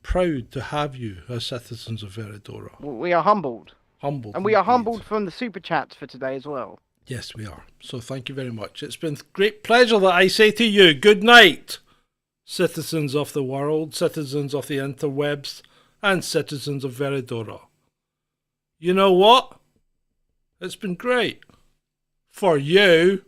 proud to have you as citizens of Veradora. We are humbled. Humbled. And we are humbled from the super chats for today as well. Yes, we are. So thank you very much. It's been great pleasure that I say to you, good night, citizens of the world, citizens of the interwebs, and citizens of Veradora. You know what? It's been great. For you.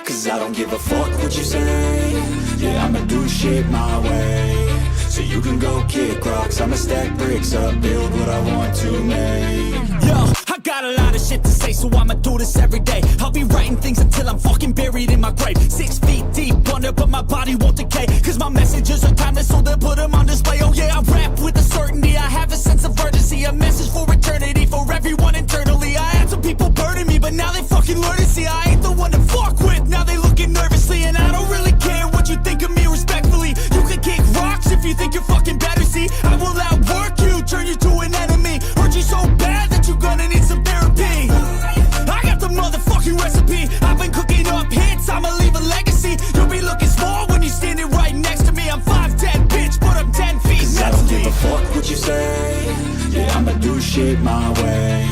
Cause I don't give a fuck what you say. Yeah, I'ma do shit my way. So you can go kick rocks, I'ma stack bricks up, build what I want to make. Yo, I got a lot of shit to say, so I'ma do this every day. I'll be writing things until I'm fucking buried in my grave. 6 feet deep under, but my body won't decay. Cause my messages are timeless, so they'll put them on display. Oh yeah, I rap with a certainty, I have a sense of urgency. A message for eternity, for everyone internally. I had some people burning me, but now they fucking learn to see I ain't the one to fuck with. Now they looking nervously, and I don't really care what you think of me respectfully. You can kick rocks if you think you're fucking better, see. I will outwork you, turn you to an enemy. Hurt you so bad that you're gonna need some therapy. I got the motherfucking recipe. I've been cooking up hits, I'ma leave a legacy. You'll be looking small when you're standing right next to me. I'm 5'10", bitch, but I'm 10 feet next to me. I don't give a fuck what you say. Yeah, I'ma do shit my way.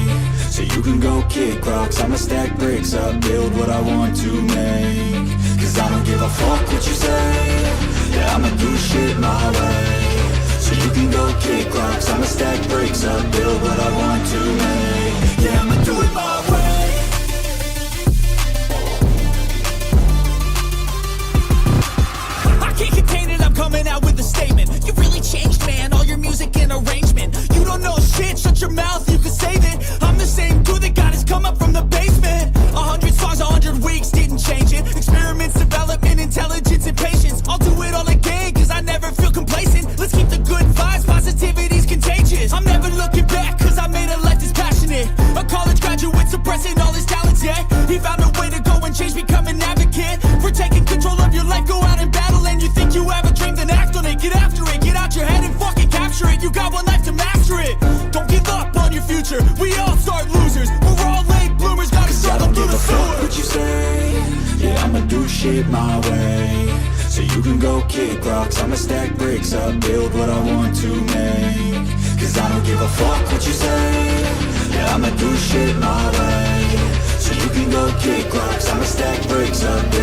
So you can go kick rocks, I'ma stack bricks up, build what I want to make. Cause I don't give a fuck what you say. Yeah, I'ma do shit my way. So you can go kick rocks, I'ma stack bricks up, build what I want to make. Yeah, I'ma do it my way. I can't contain it, I'm coming out with a statement. You really changed, man, all your music and arrangement. You don't know shit, shut your mouth, you can save it. I'm the same dude that got his come up from the basement. 100 songs, 100 weeks, didn't change it. Experiments, development, intelligence, and patience. I'll do it all again, cause I never feel complacent. Let's keep the good vibes, positivity's contagious. I'm never looking back, cause I made a life that's passionate. A college graduate suppressing all his talents, yeah. He found a way to go and change, become an advocate. For taking control of your life, go out and battle. And you think you have a dream, then act on it. Get after it, get out your head and fucking capture it. You got one life to master it. Don't give up on your future, we all start losers. We're all late bloomers, gotta struggle through the sewer. What you say? Yeah, I'ma do shit my way. So you can go kick rocks, I'ma stack bricks up, build what I want to make. Cause I don't give a fuck what you say. Yeah, I'ma do shit my way. So you can go kick rocks, I'ma stack bricks up, build